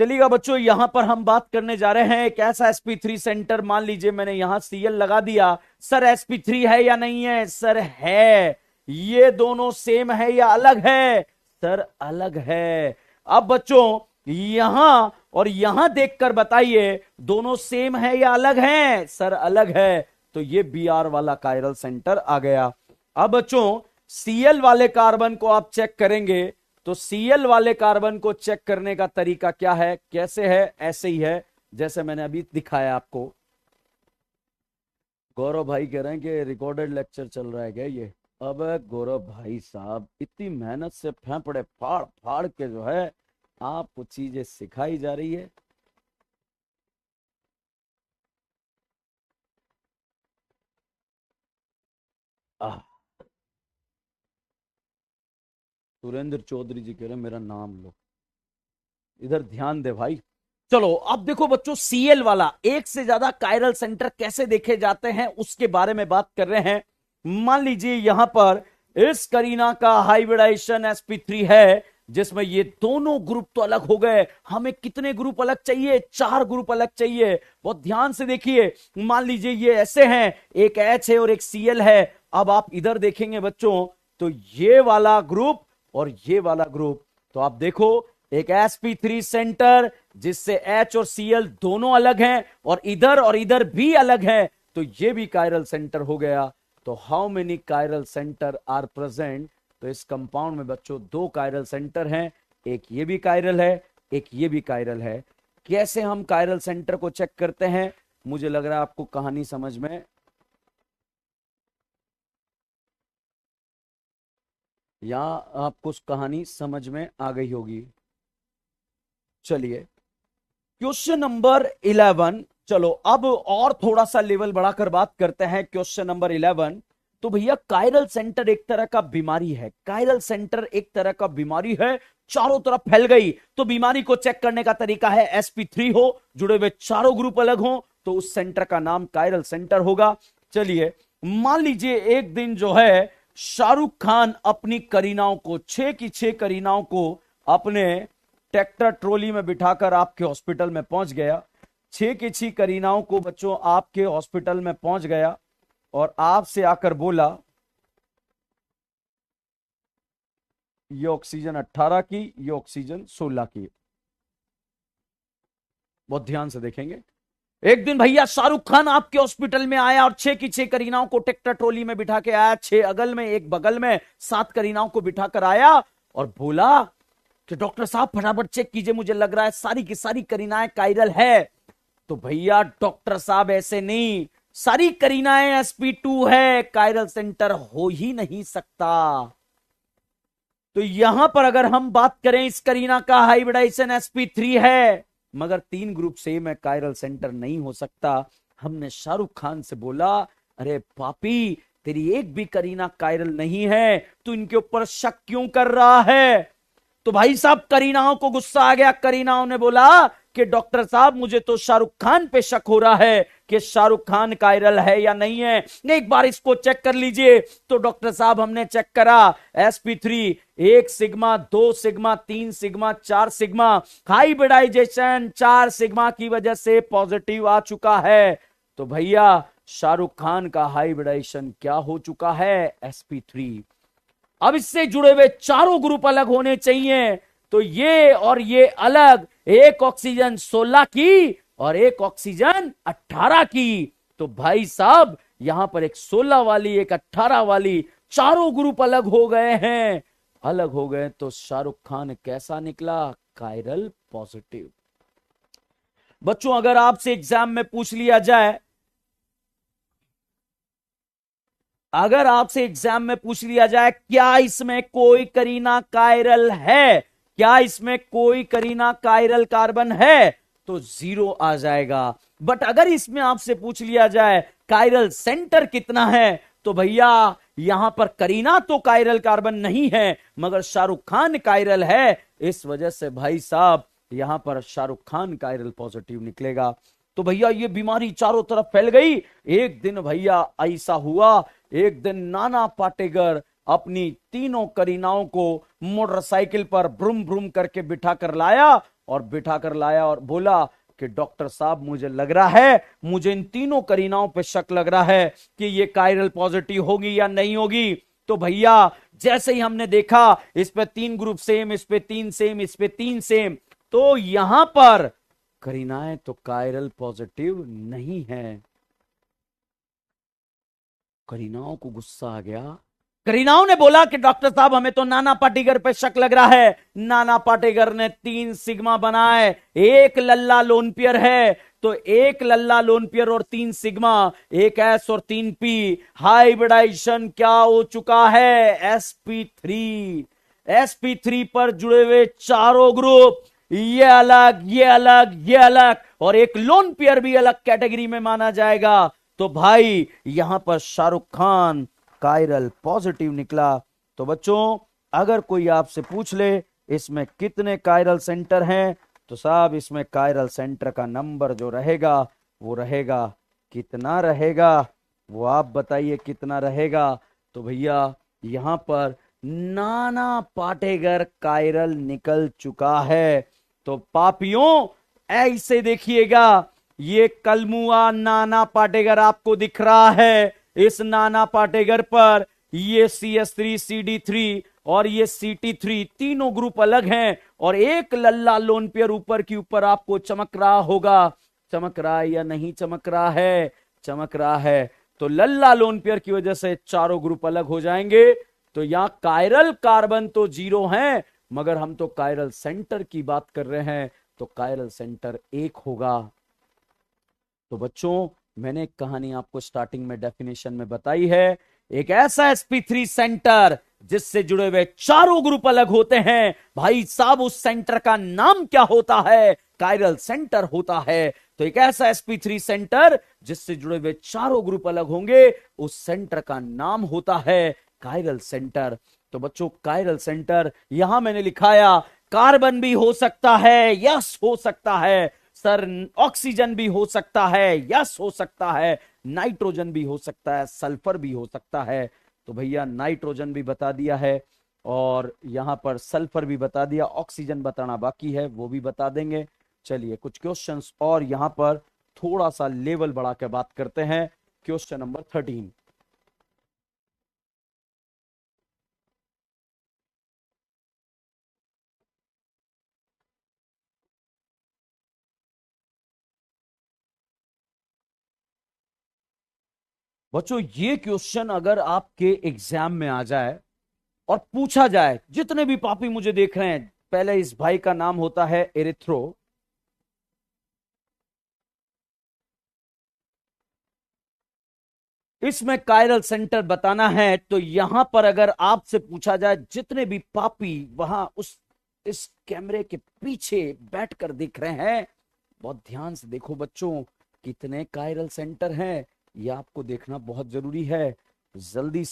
चलिएगा बच्चों, यहां पर हम बात करने जा रहे हैं एक ऐसा sp3 सेंटर। मान लीजिए मैंने यहां Cl लगा दिया। सर sp3 है या नहीं है? सर है। ये दोनों सेम है या अलग है? सर अलग है। अब बच्चों यहां और यहां देखकर बताइए दोनों सेम है या अलग है? सर अलग है। तो ये Br वाला कायरल सेंटर आ गया। अब बच्चों Cl वाले कार्बन को आप चेक करेंगे, तो Cl वाले कार्बन को चेक करने का तरीका क्या है, कैसे है? ऐसे ही है जैसे मैंने अभी दिखाया आपको। गौरव भाई कह रहे हैं कि रिकॉर्डेड लेक्चर चल रहा है क्या ये? अब गौरव भाई साहब इतनी मेहनत से फेफड़े फाड़ फाड़ के जो है आपको चीजें सिखाई जा रही है। सुरेंद्र चौधरी जी कह रहे हैं मेरा नाम लो, इधर ध्यान दे भाई। चलो अब देखो बच्चों, Cl वाला एक से ज्यादा कायरल सेंटर कैसे देखे जाते हैं उसके बारे में बात कर रहे हैं। मान लीजिए यहां पर इस करीना का हाइब्रिडाइजेशन sp3 है, जिसमें ये दोनों ग्रुप तो अलग हो गए। हमें कितने ग्रुप अलग चाहिए? 4 ग्रुप अलग चाहिए। बहुत ध्यान से देखिए, मान लीजिए ये ऐसे हैं, एक H है और एक Cl है। अब आप इधर देखेंगे बच्चों, तो ये वाला ग्रुप और ये वाला ग्रुप, तो आप देखो एक sp3 सेंटर जिससे H और Cl दोनों अलग हैं और इधर भी अलग हैं, तो ये भी कायरल सेंटर हो गया। तो how many chiral centre are present? तो इस कंपाउंड में बच्चों 2 कायरल सेंटर हैं, एक ये भी कायरल है, एक ये भी कायरल है। कैसे हम कायरल सेंटर को चेक करते हैं? मुझे लग रहा है आपको कहानी समझ में, या आपको कहानी समझ में आ गई होगी। चलिए क्वेश्चन नंबर 11, चलो अब और थोड़ा सा लेवल बढ़ाकर बात करते हैं। क्वेश्चन नंबर 11, तो भैया कायरल सेंटर एक तरह का बीमारी है, कायरल सेंटर एक तरह का बीमारी है, चारों तरफ फैल गई। तो बीमारी को चेक करने का तरीका है sp3 हो, जुड़े हुए चारों ग्रुप अलग हो, तो उस सेंटर का नाम कायरल सेंटर होगा। चलिए मान लीजिए एक दिन जो है शाहरुख खान अपनी करीनाओं को, 6 की 6 करीनाओं को अपने ट्रैक्टर ट्रॉली में बिठाकर आपके हॉस्पिटल में पहुंच गया। 6 की 6 करीनाओं को बच्चों आपके हॉस्पिटल में पहुंच गया और आपसे आकर बोला ये ऑक्सीजन 18 की, ये ऑक्सीजन 16 की। बहुत ध्यान से देखेंगे। एक दिन भैया शाहरुख खान आपके हॉस्पिटल में आया और 6 की 6 करीनाओं को ट्रैक्टर ट्रॉली में बिठा के आया, 6 अगल में एक बगल में, 7 करीनाओं को बिठा कर आया और बोला कि डॉक्टर साहब फटाफट चेक कीजिए, मुझे लग रहा है सारी की सारी करीनाएं कायरल है। तो भैया डॉक्टर साहब ऐसे नहीं, सारी करीनाएं sp2 है, कायरल सेंटर हो ही नहीं सकता। तो यहां पर अगर हम बात करें, इस करीना का हाइब्रिडाइजेशन sp3 है, मगर 3 ग्रुप सेम है, कायरल सेंटर नहीं हो सकता। हमने शाहरुख खान से बोला, अरे पापी तेरी एक भी करीना कायरल नहीं है, तू इनके ऊपर शक क्यों कर रहा है? तो भाई साहब करीनाओं को गुस्सा आ गया। करीनाओं ने बोला कि डॉक्टर साहब मुझे तो शाहरुख खान पे शक हो रहा है कि शाहरुख खान कायरल है या नहीं है, एक बार इसको चेक कर लीजिए। तो डॉक्टर साहब हमने चेक करा, sp3 1 sigma, 2 sigma, 3 sigma, 4 sigma, hybridization 4 sigma की वजह से पॉजिटिव आ चुका है। तो भैया शाहरुख खान का हाइब्रिडाइजेशन क्या हो चुका है? sp3। अब इससे जुड़े हुए चारों ग्रुप अलग होने चाहिए, तो ये और ये अलग, एक ऑक्सीजन 16 की और एक ऑक्सीजन 18 की। तो भाई साहब यहां पर एक 16 वाली, एक 18 वाली, चारों ग्रुप अलग हो गए हैं। अलग हो गए तो शाहरुख खान कैसा निकला? Chiral positive. बच्चों अगर आपसे एग्जाम में पूछ लिया जाए, अगर आपसे एग्जाम में पूछ लिया जाए क्या इसमें कोई करीना कायरल है, क्या इसमें कोई करीना कायरल कार्बन है, तो 0 आ जाएगा। बट अगर इसमें आपसे पूछ लिया जाए कायरल सेंटर कितना है, तो भैया यहां पर करीना तो कायरल कार्बन नहीं है, मगर शाहरुख खान कायरल है। इस वजह से भाई साहब यहां पर शाहरुख खान कायरल पॉजिटिव निकलेगा। तो भैया ये बीमारी चारों तरफ फैल गई। एक दिन भैया ऐसा हुआ, एक दिन नाना पाटेकर अपनी तीनों करीनाओं को मोटरसाइकिल पर ब्रुम ब्रुम करके बिठा कर लाया और बोला कि डॉक्टर साहब मुझे लग रहा है, मुझे इन तीनों करीनाओं पे शक लग रहा है कि ये कायरल पॉजिटिव होगी या नहीं होगी। तो भैया जैसे ही हमने देखा इस पे 3 ग्रुप सेम, इस पे 3 सेम, इस पे 3 सेम, तो यहां पर करीनाएं तो कायरल पॉजिटिव नहीं है। करीनाओं को गुस्सा आ गया। करीनाओं ने बोला कि डॉक्टर साहब हमें तो नाना पाटेकर पे शक लग रहा है। नाना पाटेकर ने 3 सिग्मा बनाए, एक लल्ला लोन पेयर है, तो एक लल्ला लोन पेयर और 3 सिग्मा, एक एस और 3 पी, हाइब्रिडाइजेशन क्या हो चुका है? sp3। sp3 पर जुड़े हुए चारों ग्रुप, ये अलग, ये अलग, ये अलग, और एक लोन पेयर भी अलग कैटेगरी में माना जाएगा। तो भाई यहां पर शाहरुख खान कायरल पॉजिटिव निकला। तो बच्चों अगर कोई आपसे पूछ ले इसमें कितने कायरल सेंटर हैं, तो साहब इसमें कायरल सेंटर का नंबर जो रहेगा वो रहेगा, कितना रहेगा वो आप बताइए कितना रहेगा? तो भैया यहां पर नाना पाटेकर कायरल निकल चुका है। तो पापियों ऐसे देखिएगा, ये कलमुआ नाना पाटेकर आपको दिख रहा है। इस नाना पाटेकर पर ये CS3, CD3 और ये CT3 तीनों ग्रुप अलग हैं, और एक लल्ला लोन पेयर ऊपर की ऊपर आपको चमक रहा होगा। चमक रहा है या नहीं चमक रहा है? चमक रहा है। तो लल्ला लोन पेयर की वजह से चारों ग्रुप अलग हो जाएंगे। तो यहां कायरल कार्बन तो 0 है, मगर हम तो कायरल सेंटर की बात कर रहे हैं, तो कायरल सेंटर 1 होगा। तो बच्चों मैंने एक कहानी आपको स्टार्टिंग में डेफिनेशन में बताई है, एक ऐसा sp3 सेंटर जिससे जुड़े हुए चारों ग्रुप अलग होते हैं। भाई साहब उस सेंटर का नाम क्या होता है? कायरल सेंटर होता है। तो एक ऐसा sp3 सेंटर जिससे जुड़े हुए चारों ग्रुप अलग होंगे, उस सेंटर का नाम होता है कायरल सेंटर। तो बच्चों कायरल सेंटर यहां मैंने लिखाया, कार्बन भी हो सकता है, यस हो सकता है सर, ऑक्सीजन भी हो सकता है, यस हो सकता है, नाइट्रोजन भी हो सकता है, सल्फर भी हो सकता है। तो भैया नाइट्रोजन भी बता दिया है और यहां पर सल्फर भी बता दिया, ऑक्सीजन बताना बाकी है, वो भी बता देंगे। चलिए कुछ क्वेश्चंस और यहां पर थोड़ा सा लेवल बढ़ा के बात करते हैं। क्वेश्चन नंबर 13, बच्चों ये क्वेश्चन अगर आपके एग्जाम में आ जाए और पूछा जाए, जितने भी पापी मुझे देख रहे हैं, पहले इस भाई का नाम होता है एरिथ्रो। इसमें कायरल सेंटर बताना है, तो यहां पर अगर आपसे पूछा जाए जितने भी पापी वहां उस इस कैमरे के पीछे बैठकर देख रहे हैं, बहुत ध्यान से देखो बच्चों, कितने कायरल सेंटर हैं ये आपको देखना बहुत जरूरी है। जल्दी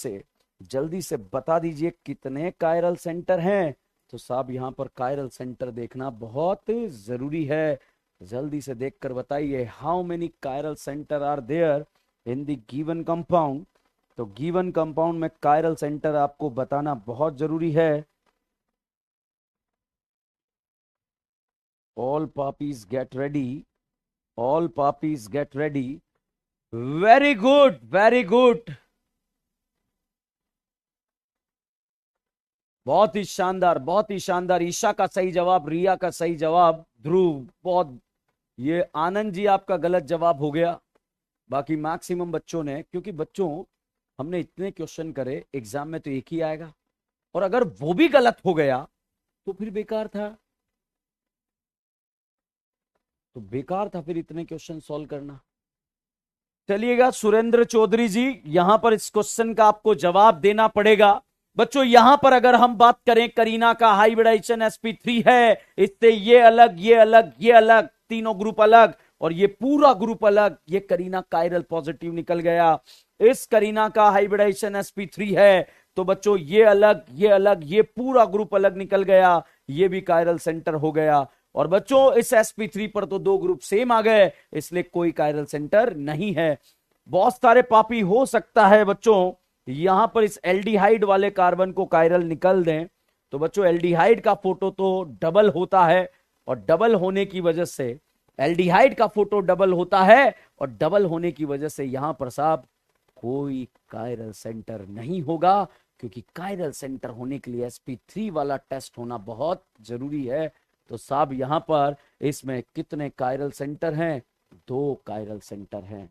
से बता दीजिए कितने कायरल सेंटर हैं। तो साहब यहां पर कायरल सेंटर देखना बहुत जरूरी है। जल्दी से देखकर बताइए, how many chiral centre are there in the given compound. तो गिवन कंपाउंड में कायरल सेंटर आपको बताना बहुत जरूरी है। All puppies get ready, all puppies get ready. Very good, very good, बहुत ही शानदार, बहुत ही शानदार। ईशा का सही जवाब, रिया का सही जवाब, ध्रुव बहुत, ये आनंद जी आपका गलत जवाब हो गया। बाकी मैक्सिमम बच्चों ने, क्योंकि बच्चों हमने इतने क्वेश्चन करे, एग्जाम में तो एक ही आएगा, और अगर वो भी गलत हो गया तो फिर बेकार था, तो बेकार था फिर इतने क्वेश्चन सॉल्व करना। चलिएगा सुरेंद्र चौधरी जी, यहां पर इस क्वेश्चन का आपको जवाब देना पड़ेगा। बच्चों यहां पर अगर हम बात करें, करीना का हाइब्रिडाइजेशन sp3 है, इससे ये अलग, ये अलग, ये अलग, तीनों ग्रुप अलग, और ये पूरा ग्रुप अलग, ये करीना कायरल पॉजिटिव निकल गया। इस करीना का हाइब्रिडाइजेशन sp3 है, तो बच्चों ये अलग, ये अलग, ये पूरा ग्रुप अलग निकल गया, ये भी कायरल सेंटर हो गया। और बच्चों इस sp3 पर तो दो ग्रुप सेम आ गए, इसलिए कोई कायरल सेंटर नहीं है। बहुत सारे पापी हो सकता है बच्चों यहां पर इस एल्डिहाइड वाले कार्बन को कायरल निकल दें, तो बच्चों एल्डिहाइड का फोटो तो डबल होता है, और डबल होने की वजह से, एल्डिहाइड का फोटो डबल होता है, और डबल होने की वजह से यहां पर साहब कोई कायरल सेंटर नहीं होगा, क्योंकि कायरल सेंटर होने के लिए sp3 वाला टेस्ट होना बहुत जरूरी है। तो साहब यहां पर इसमें कितने कायरल सेंटर हैं? दो कायरल सेंटर हैं।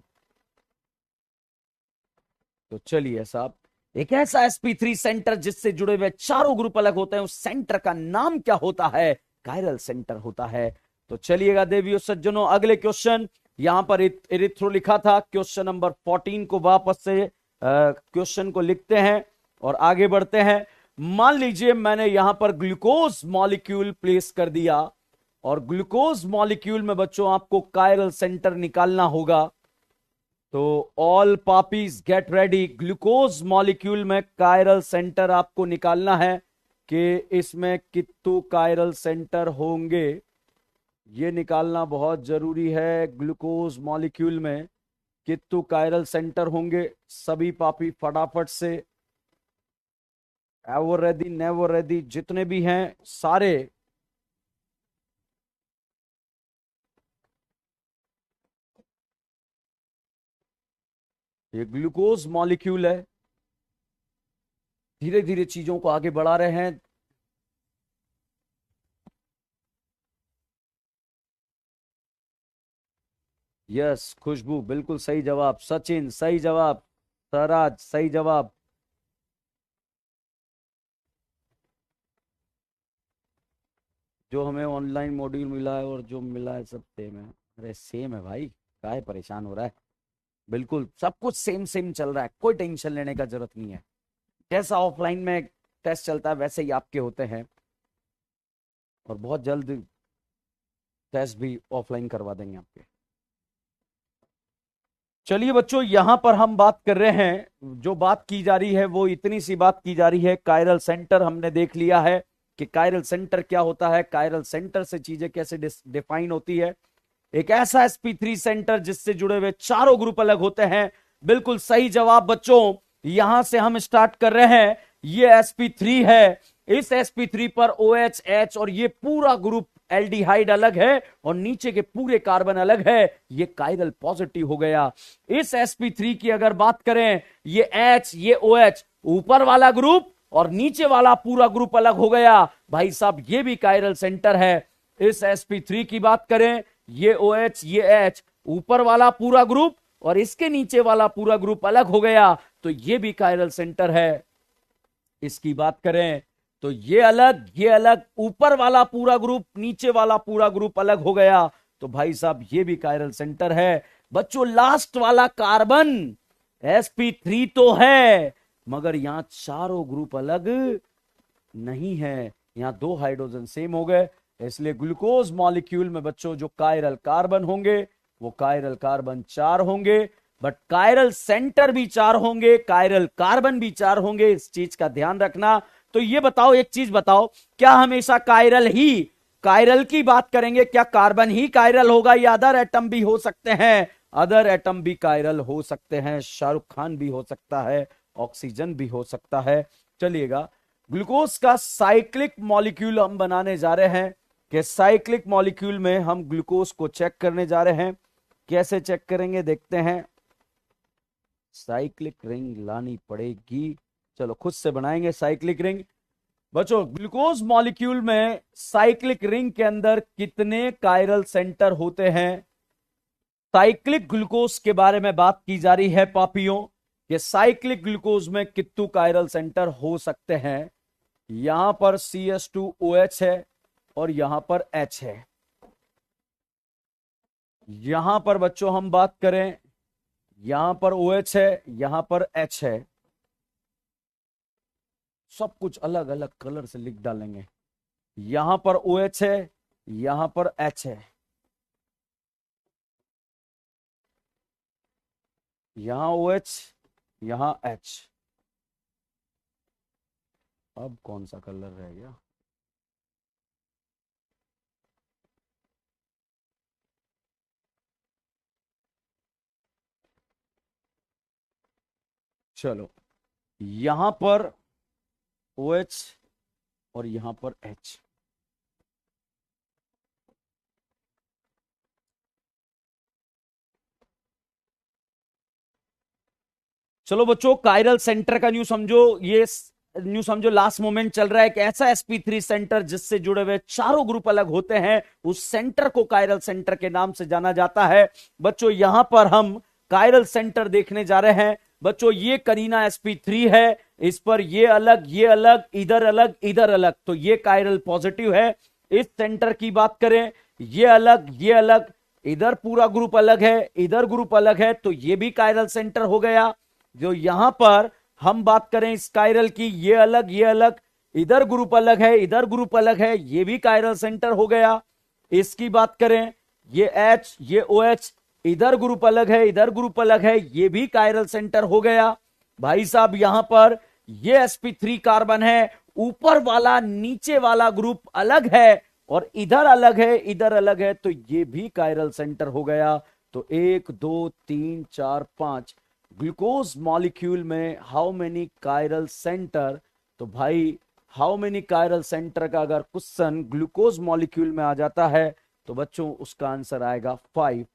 तो चलिए साहब, एक ऐसा sp3 सेंटर जिससे जुड़े हुए चारों ग्रुप अलग होते हैं, उस सेंटर का नाम क्या होता है? कायरल सेंटर होता है। तो चलिएगा देवियों सज्जनों, अगले क्वेश्चन, यहां पर इरिथ्रो लिखा था, क्वेश्चन नंबर 14 को वापस से क्वेश्चन को लिखते हैं और आगे बढ़ते हैं। मान लीजिए मैंने यहां पर ग्लूकोज मॉलिक्यूल प्लेस कर दिया, और ग्लूकोज मॉलिक्यूल में बच्चों आपको कायरल सेंटर निकालना होगा। तो all puppies get ready, glucose molecule में कायरल सेंटर आपको निकालना है कि इसमें कितने कायरल सेंटर होंगे, ये निकालना बहुत जरूरी है। ग्लूकोज मॉलिक्यूल में कितने कायरल सेंटर होंगे? सभी पापी फटाफट से, एवर रेडी, नेवर रेडी, जितने भी हैं सारे। ये ग्लूकोज मॉलिक्यूल है, धीरे धीरे चीजों को आगे बढ़ा रहे हैं। यस, खुशबू बिल्कुल सही जवाब, सचिन सही जवाब, सराज सही जवाब। जो हमें ऑनलाइन मॉड्यूल मिला है और जो मिला है सब सेम है। अरे सेम है भाई, काहे परेशान हो रहा है? बिल्कुल सब कुछ सेम सेम चल रहा है, कोई टेंशन लेने का जरूरत नहीं है। जैसा ऑफलाइन में टेस्ट चलता है वैसे ही आपके होते हैं, और बहुत जल्द टेस्ट भी ऑफलाइन करवा देंगे आपके। चलिए बच्चों, यहां पर हम बात कर रहे हैं, जो बात की जा रही है वो इतनी सी बात की जा रही है। कायरल सेंटर हमने देख लिया है कि कायरल सेंटर क्या होता है, कायरल सेंटर से चीजें कैसे डिफाइन होती है। एक ऐसा sp3 सेंटर जिससे जुड़े हुए चारों ग्रुप अलग होते हैं। बिल्कुल सही जवाब बच्चों, यहां से हम स्टार्ट कर रहे हैं। ये sp3 है, इस sp3 पर OH H और ये पूरा ग्रुप एल्डिहाइड अलग है, और नीचे के पूरे कार्बन अलग है, ये कायरल पॉजिटिव हो गया। इस sp3 की अगर बात करें, ये H, ये OH, ऊपर वाला ग्रुप और नीचे वाला पूरा ग्रुप अलग हो गया। भाई साहब ये भी कायरल सेंटर है। इस sp3 की बात करें, ये OH, ये H, ऊपर वाला पूरा ग्रुप और इसके नीचे वाला पूरा ग्रुप अलग हो गया तो ये भी कायरल सेंटर है। इसकी बात करें तो ये अलग, ऊपर वाला पूरा ग्रुप नीचे वाला पूरा ग्रुप अलग हो गया तो भाई साहब ये भी कायरल सेंटर है। बच्चों लास्ट वाला कार्बन sp3 तो है, मगर यहां चारों ग्रुप अलग नहीं है, यहां दो हाइड्रोजन सेम हो गए, इसलिए ग्लूकोज मॉलिक्यूल में बच्चों जो कायरल कार्बन होंगे वो कायरल कार्बन 4 होंगे, बट कायरल सेंटर भी 4 होंगे, कायरल कार्बन भी 4 होंगे, इस चीज का ध्यान रखना। तो ये बताओ, एक चीज बताओ, क्या हमेशा कायरल की बात करेंगे? क्या कार्बन ही कायरल होगा या अदर एटम भी हो सकते हैं? अदर एटम भी कायरल हो सकते हैं, शाहरुख खान भी हो सकता है, ऑक्सीजन भी हो सकता है। चलिएगा, ग्लूकोज का साइक्लिक मॉलिक्यूल हम बनाने जा रहे हैं कि साइक्लिक मॉलिक्यूल में हम ग्लूकोज को चेक करने जा रहे हैं। कैसे चेक करेंगे देखते हैं। साइक्लिक रिंग लानी पड़ेगी, चलो खुद से बनाएंगे साइक्लिक रिंग। बच्चों ग्लूकोज मॉलिक्यूल में साइक्लिक रिंग के अंदर कितने कायरल सेंटर होते हैं? साइक्लिक ग्लूकोज के बारे में बात की जा रही है पापियों, कि साइक्लिक ग्लूकोज में कितने कायरल सेंटर हो सकते हैं। यहां पर CH2OH है और यहां पर H है। यहां पर बच्चों हम बात करें, यहां पर OH है, यहां पर H है, सब कुछ अलग अलग कलर से लिख डालेंगे। यहां पर OH है, यहां पर H है, यहां OH, यहां H। अब कौन सा कलर रह गया? चलो, यहां पर OH और यहां पर H। चलो बच्चों, कायरल सेंटर का न्यू समझो, ये न्यू समझो लास्ट मोमेंट चल रहा है कि ऐसा sp3 सेंटर जिससे जुड़े हुए चारों ग्रुप अलग होते हैं, उस सेंटर को कायरल सेंटर के नाम से जाना जाता है। बच्चों यहां पर हम कायरल सेंटर देखने जा रहे हैं। बच्चों ये करीना sp3 है, इस पर ये अलग, ये अलग, इधर अलग, इधर अलग, तो ये कायरल पॉजिटिव है। इस सेंटर की बात करें, ये अलग, ये अलग, इधर पूरा ग्रुप अलग है, इधर ग्रुप अलग है, तो ये भी कायरल सेंटर हो गया। जो यहां पर हम बात करें स्काइरल की, ये अलग, ये अलग, इधर ग्रुप अलग है, इधर ग्रुप अलग है, ये भी कायरल सेंटर हो गया। इसकी बात करें, ये H, ये OH, इधर ग्रुप अलग है, इधर ग्रुप अलग है, ये भी कायरल सेंटर हो गया। भाई साहब यहां पर ये sp3 कार्बन है, ऊपर वाला नीचे वाला ग्रुप अलग है और इधर अलग है, इधर अलग है, तो ये भी कायरल सेंटर हो गया। तो 1 2 3 4 5 ग्लूकोज मॉलिक्यूल में हाउ मेनी कायरल सेंटर? तो भाई हाउ मेनी कायरल सेंटर का अगर क्वेश्चन ग्लूकोज मॉलिक्यूल में आ जाता है तो बच्चों उसका आंसर आएगा 5।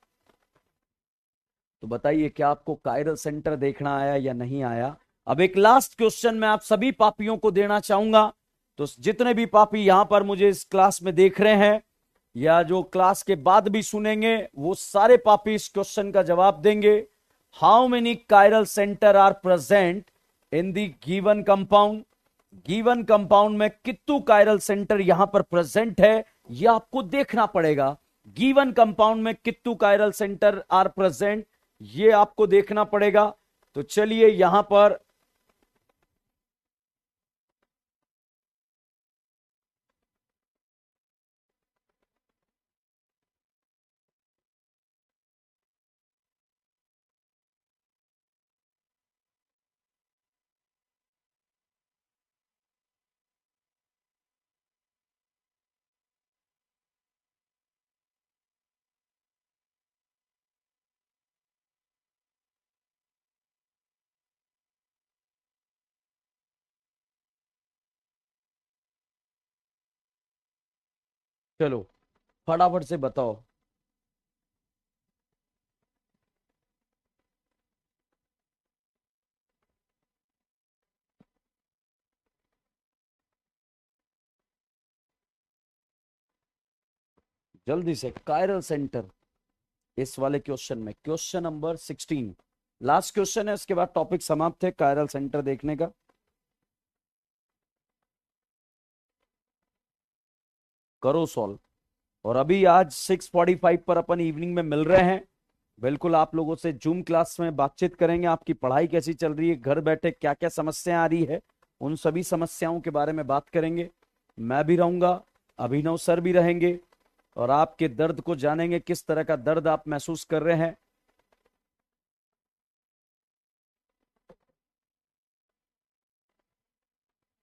तो बताइए क्या आपको कायरल सेंटर देखना आया या नहीं आया? अब एक लास्ट क्वेश्चन मैं आप सभी पापियों को देना चाहूंगा। तो जितने भी पापी यहां पर मुझे इस क्लास में देख रहे हैं या जो क्लास के बाद भी सुनेंगे, वो सारे पापी इस क्वेश्चन का जवाब देंगे। How many chiral centre are present in the given compound? Given compound में कितने कायरल सेंटर यहां पर प्रेजेंट है, यह आपको देखना पड़ेगा। गिवन कंपाउंड में कितने कायरल सेंटर आर प्रेजेंट, ये आपको देखना पड़ेगा। तो चलिए यहां पर चलो फटाफट से बताओ। जल्दी से कायरल सेंटर। इस वाले क्वेश्चन में, क्वेश्चन नंबर 16 लास्ट क्वेश्चन है, उसके बाद टॉपिक समाप्त है कायरल सेंटर देखने का। करो सॉल्व। और अभी आज 6:45 पर अपन इवनिंग में मिल रहे हैं, बिल्कुल आप लोगों से जूम क्लास में बातचीत करेंगे, आपकी पढ़ाई कैसी चल रही है, घर बैठे क्या क्या समस्याएं आ रही है, उन सभी समस्याओं के बारे में बात करेंगे। मैं भी रहूंगा, अभिनव सर भी रहेंगे, और आपके दर्द को जानेंगे, किस तरह का दर्द आप महसूस कर रहे हैं।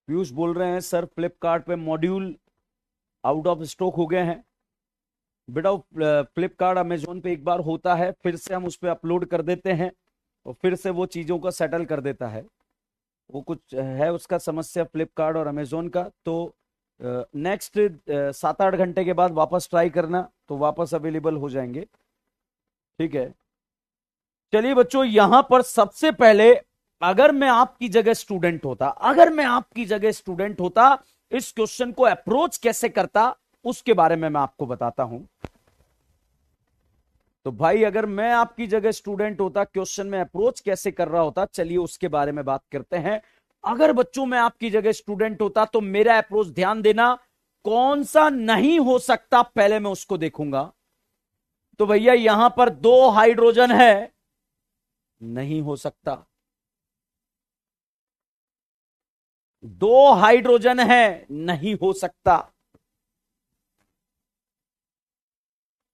पीयूष बोल रहे हैं सर फ्लिपकार्ट पे मॉड्यूल आउट ऑफ स्टॉक हो गए हैं। बेटा फ्लिपकार्ट अमेजोन पे एक बार होता है, फिर से हम उस पर अपलोड कर देते हैं और फिर से वो चीजों को सेटल कर देता है। वो कुछ है उसका समस्या फ्लिपकार्ट और अमेजोन का। तो नेक्स्ट 7-8 घंटे के बाद वापस ट्राई करना, तो वापस अवेलेबल हो जाएंगे। ठीक है, चलिए बच्चों, यहां पर सबसे पहले अगर मैं आपकी जगह स्टूडेंट होता, अगर मैं आपकी जगह स्टूडेंट होता, इस क्वेश्चन को अप्रोच कैसे करता उसके बारे में मैं आपको बताता हूं। तो भाई अगर मैं आपकी जगह स्टूडेंट होता, क्वेश्चन में अप्रोच कैसे कर रहा होता, चलिए उसके बारे में बात करते हैं। अगर बच्चों मैं आपकी जगह स्टूडेंट होता तो मेरा अप्रोच, ध्यान देना, कौन सा नहीं हो सकता पहले मैं उसको देखूंगा। तो भैया यहां पर 2 हाइड्रोजन है, नहीं हो सकता। 2 हाइड्रोजन है, नहीं हो सकता।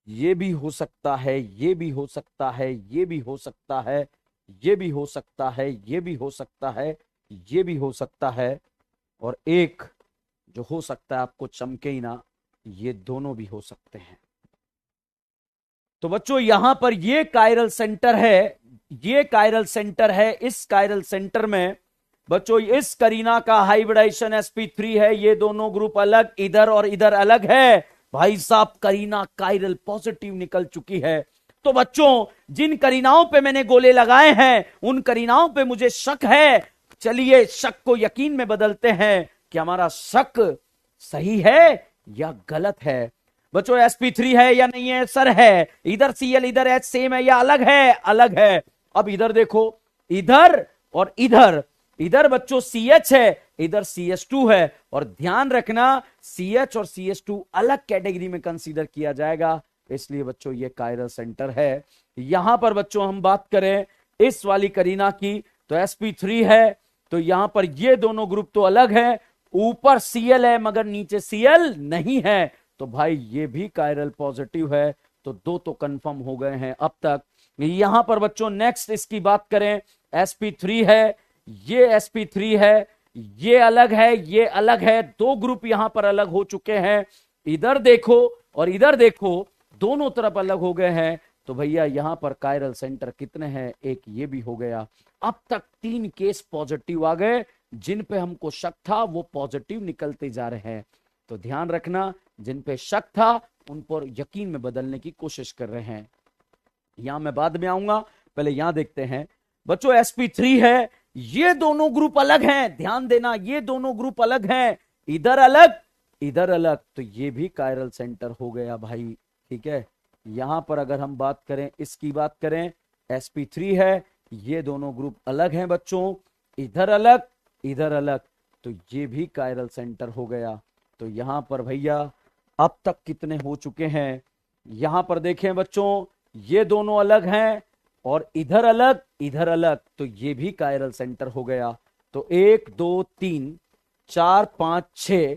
ये भी हो सकता है, ये भी हो सकता है, ये भी हो सकता है, ये भी हो सकता है, ये भी हो सकता है, ये भी हो सकता है, और एक जो हो सकता है आपको चमके ही ना, ये दोनों भी हो सकते हैं। तो बच्चों यहां पर ये कायरल सेंटर है, ये कायरल सेंटर है। इस कायरल सेंटर में बच्चों इस करीना का हाइब्रिडाइजेशन sp3 है, ये दोनों ग्रुप अलग, इधर और इधर अलग है। भाई साहब करीना कायरल पॉजिटिव निकल चुकी है। तो बच्चों जिन करीनाओं पे मैंने गोले लगाए हैं, उन करीनाओं पे मुझे शक है। चलिए शक को यकीन में बदलते हैं कि हमारा शक सही है या गलत है। बच्चों sp3 है या नहीं है? सर है। इधर Cl इधर H सेम है या अलग है? अलग है। अब इधर देखो, इधर और इधर, इधर बच्चों CH है, इधर CH2 है। और ध्यान रखना CH और CH2 अलग कैटेगरी में कंसीडर किया जाएगा, इसलिए बच्चों ये कायरल सेंटर है। यहां पर बच्चों हम बात करें इस वाली करीना की, तो sp3 है, तो यहां पर ये दोनों ग्रुप तो अलग है, ऊपर Cl है मगर नीचे Cl नहीं है, तो भाई ये भी कायरल पॉजिटिव है। तो 2 तो कंफर्म हो गए हैं अब तक। यहां पर बच्चों नेक्स्ट इसकी बात करें, sp3 है, ये sp3 है, ये अलग है, ये अलग है, 2 ग्रुप यहां पर अलग हो चुके हैं। इधर देखो और इधर देखो, दोनों तरफ अलग हो गए हैं। तो भैया यहां पर कायरल सेंटर कितने हैं? एक ये भी हो गया। अब तक 3 केस पॉजिटिव आ गए, जिन पे हमको शक था वो पॉजिटिव निकलते जा रहे हैं। तो ध्यान रखना, जिन पे शक था उन पर यकीन में बदलने की कोशिश कर रहे हैं। यहां मैं बाद में आऊंगा, पहले यहां देखते हैं। बच्चों sp3 है, ये दोनों ग्रुप अलग हैं, ध्यान देना ये दोनों ग्रुप अलग हैं, इधर अलग इधर अलग, तो ये भी कायरल सेंटर हो गया भाई। ठीक है, यहां पर अगर हम बात करें, इसकी बात करें, sp3 है, ये दोनों ग्रुप अलग हैं बच्चों, इधर अलग इधर अलग, तो ये भी कायरल सेंटर हो गया। तो यहां पर भैया अब तक कितने हो चुके हैं? यहां पर देखें बच्चों, ये दोनों अलग हैं और इधर अलग, तो ये भी कायरल सेंटर हो गया। तो 1 2 3 4 5 6,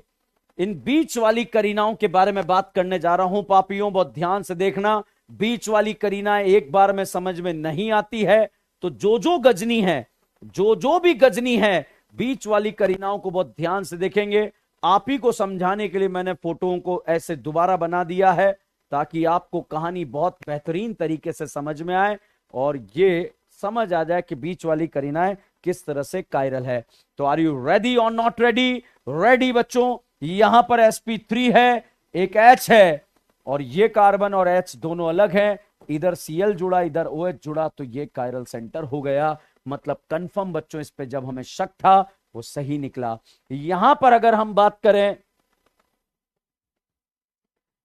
इन बीच वाली करीनाओं के बारे में बात करने जा रहा हूं पापियों, बहुत ध्यान से देखना। बीच वाली करीना एक बार में समझ में नहीं आती है, तो जो गजनी है, जो भी गजनी है, बीच वाली करीनाओं को बहुत ध्यान से देखेंगे। आप ही को समझाने के लिए मैंने फोटोओं को ऐसे दोबारा बना दिया है, ताकि आपको कहानी बहुत बेहतरीन तरीके से समझ में आए और ये समझ आ जाए कि बीच वाली करीनाएं किस तरह से कायरल है। तो आर यू रेडी और नॉट रेडी? रेडी बच्चों। यहां पर sp3 है, एक H है, और ये कार्बन और H दोनों अलग हैं, इधर Cl जुड़ा इधर OH जुड़ा, तो ये कायरल सेंटर हो गया। मतलब कंफर्म बच्चों, इस पे जब हमें शक था वो सही निकला। यहां पर अगर हम बात करें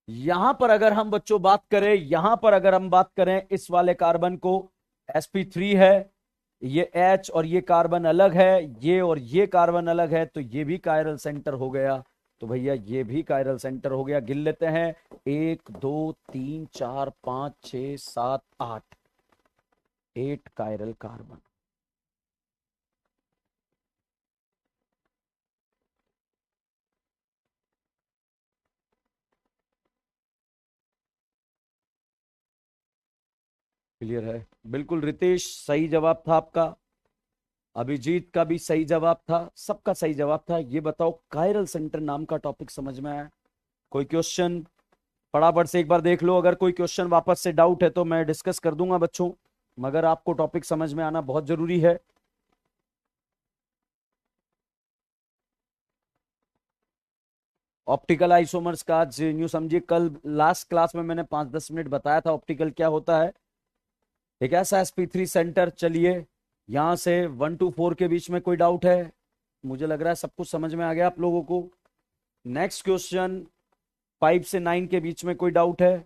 यहां पर अगर हम बच्चों बात करें, यहां पर अगर हम बात करें इस वाले कार्बन को, sp3 है, ये H और ये कार्बन अलग है, ये और ये कार्बन अलग है, तो ये भी कायरल सेंटर हो गया। तो भैया ये भी कायरल सेंटर हो गया। गिन लेते हैं, 1 2 3 4 5 6 7 8, 8 कायरल कार्बन। क्लियर है? बिल्कुल रितेश, सही जवाब था आपका। अभिजीत का भी सही जवाब था, सबका सही जवाब था। ये बताओ, कायरल सेंटर नाम का टॉपिक समझ में आया? कोई क्वेश्चन? फटाफट से एक बार देख लो, अगर कोई क्वेश्चन वापस से डाउट है तो मैं डिस्कस कर दूंगा बच्चों, मगर आपको टॉपिक समझ में आना बहुत जरूरी है। ऑप्टिकल आइसोमर्स का आज न्यू समझिए, कल लास्ट क्लास में मैंने 5-10 मिनट बताया था ऑप्टिकल क्या होता है। एक ऐसा sp3 सेंटर। चलिए, यहां से 1 to 4 के बीच में कोई डाउट है? मुझे लग रहा है सब कुछ समझ में आ गया आप लोगों को। नेक्स्ट क्वेश्चन, 5 से 9 के बीच में कोई डाउट है?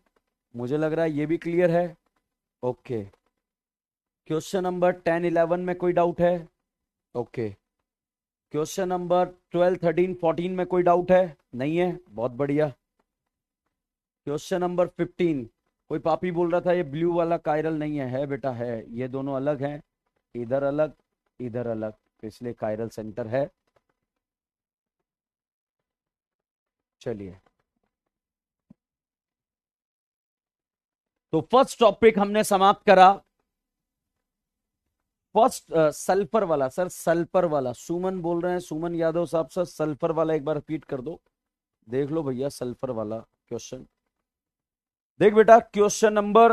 मुझे लग रहा है ये भी क्लियर है। ओके। क्वेश्चन नंबर 10-11 में कोई डाउट है? ओके। क्वेश्चन नंबर 12, 13, 14 में कोई डाउट है? नहीं है, बहुत बढ़िया। क्वेश्चन नंबर 15, कोई पापी बोल रहा था ये ब्लू वाला कायरल नहीं है, है बेटा है, ये दोनों अलग हैं, इधर अलग, इधर अलग, तो इसलिए कायरल सेंटर है। चलिए, तो फर्स्ट टॉपिक हमने समाप्त करा। फर्स्ट सल्फर वाला, सर सल्फर वाला, सुमन बोल रहे हैं, सुमन यादव साहब, सर सल्फर वाला एक बार रिपीट कर दो। देख लो भैया सल्फर वाला क्वेश्चन। देख बेटा, क्वेश्चन नंबर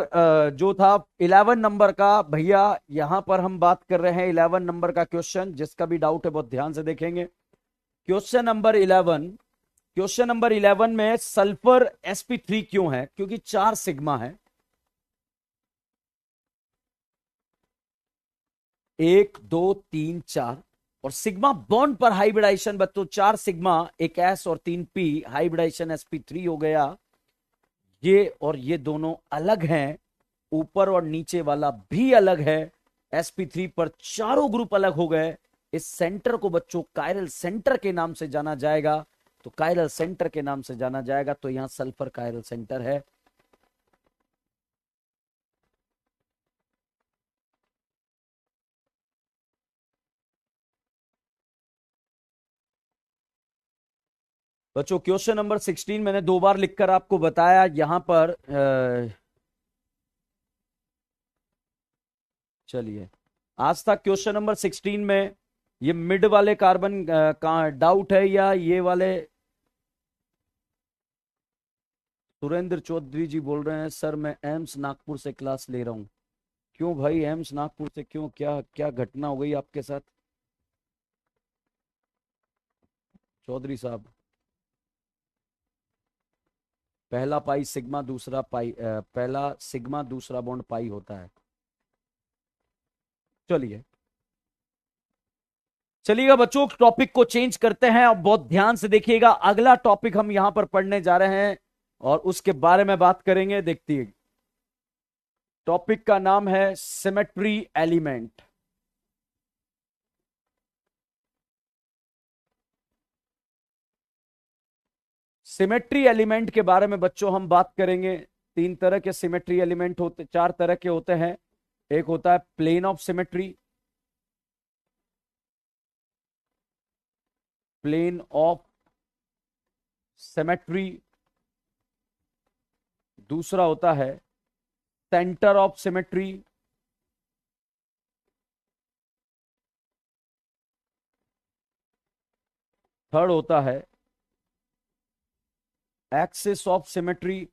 जो था 11 नंबर का, भैया यहां पर हम बात कर रहे हैं 11 नंबर का क्वेश्चन। जिसका भी डाउट है बहुत ध्यान से देखेंगे। क्वेश्चन नंबर 11 में सल्फर sp3 क्यों है? क्योंकि 4 सिग्मा है, 1 2 3 4, और सिग्मा बॉन्ड पर हाइब्रिडाइजेशन बच्चों 4 सिग्मा, एक s और 3p, हाइब्रिडाइजेशन sp3 हो गया। ये और ये दोनों अलग हैं, ऊपर और नीचे वाला भी अलग है। sp3 पर चारों ग्रुप अलग हो गए। इस सेंटर को बच्चों कायरल सेंटर के नाम से जाना जाएगा। तो कायरल सेंटर के नाम से जाना जाएगा, तो यहां सल्फर कायरल सेंटर है। बच्चों क्वेश्चन नंबर 16 मैंने 2 बार लिखकर आपको बताया। यहां पर चलिए, आज तक क्वेश्चन नंबर 16 में ये मिड वाले कार्बन का डाउट है या ये वाले? सुरेंद्र चौधरी जी बोल रहे हैं, सर मैं एम्स नागपुर से क्लास ले रहा हूं। क्यों भाई एम्स नागपुर से क्यों, क्या क्या घटना हो गई आपके साथ चौधरी साहब? पहला पाई सिग्मा, दूसरा पाई पहला सिग्मा दूसरा बॉन्ड पाई होता है। चलिए, चलिएगा बच्चों, टॉपिक को चेंज करते हैं और बहुत ध्यान से देखिएगा। अगला टॉपिक हम यहां पर पढ़ने जा रहे हैं और उसके बारे में बात करेंगे। देखिए, टॉपिक का नाम है सिमेट्री एलिमेंट। सिमेट्री एलिमेंट के बारे में बच्चों हम बात करेंगे। 3 तरह के सिमेट्री एलिमेंट होते, 4 तरह के होते हैं। एक होता है plane of symmetry, plane of symmetry. दूसरा होता है सेंटर ऑफ सिमेट्री। थर्ड होता है एक्सिस ऑफ सिमेट्री।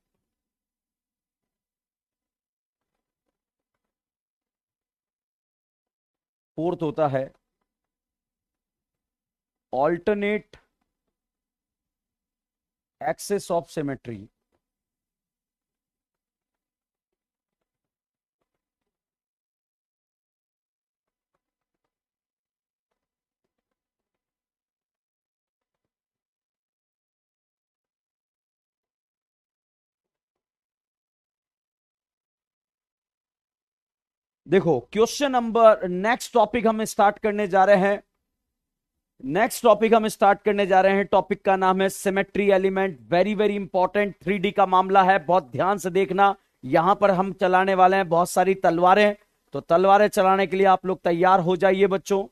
फोर्थ होता है ऑल्टरनेट एक्सिस ऑफ सिमेट्री। देखो क्वेश्चन नंबर, नेक्स्ट टॉपिक हम स्टार्ट करने जा रहे हैं। टॉपिक का नाम है symmetry element. Very very important 3D का मामला है, बहुत ध्यान से देखना। यहां पर हम चलाने वाले हैं बहुत सारी तलवारें, तो तलवारें चलाने के लिए आप लोग तैयार हो जाइए बच्चों।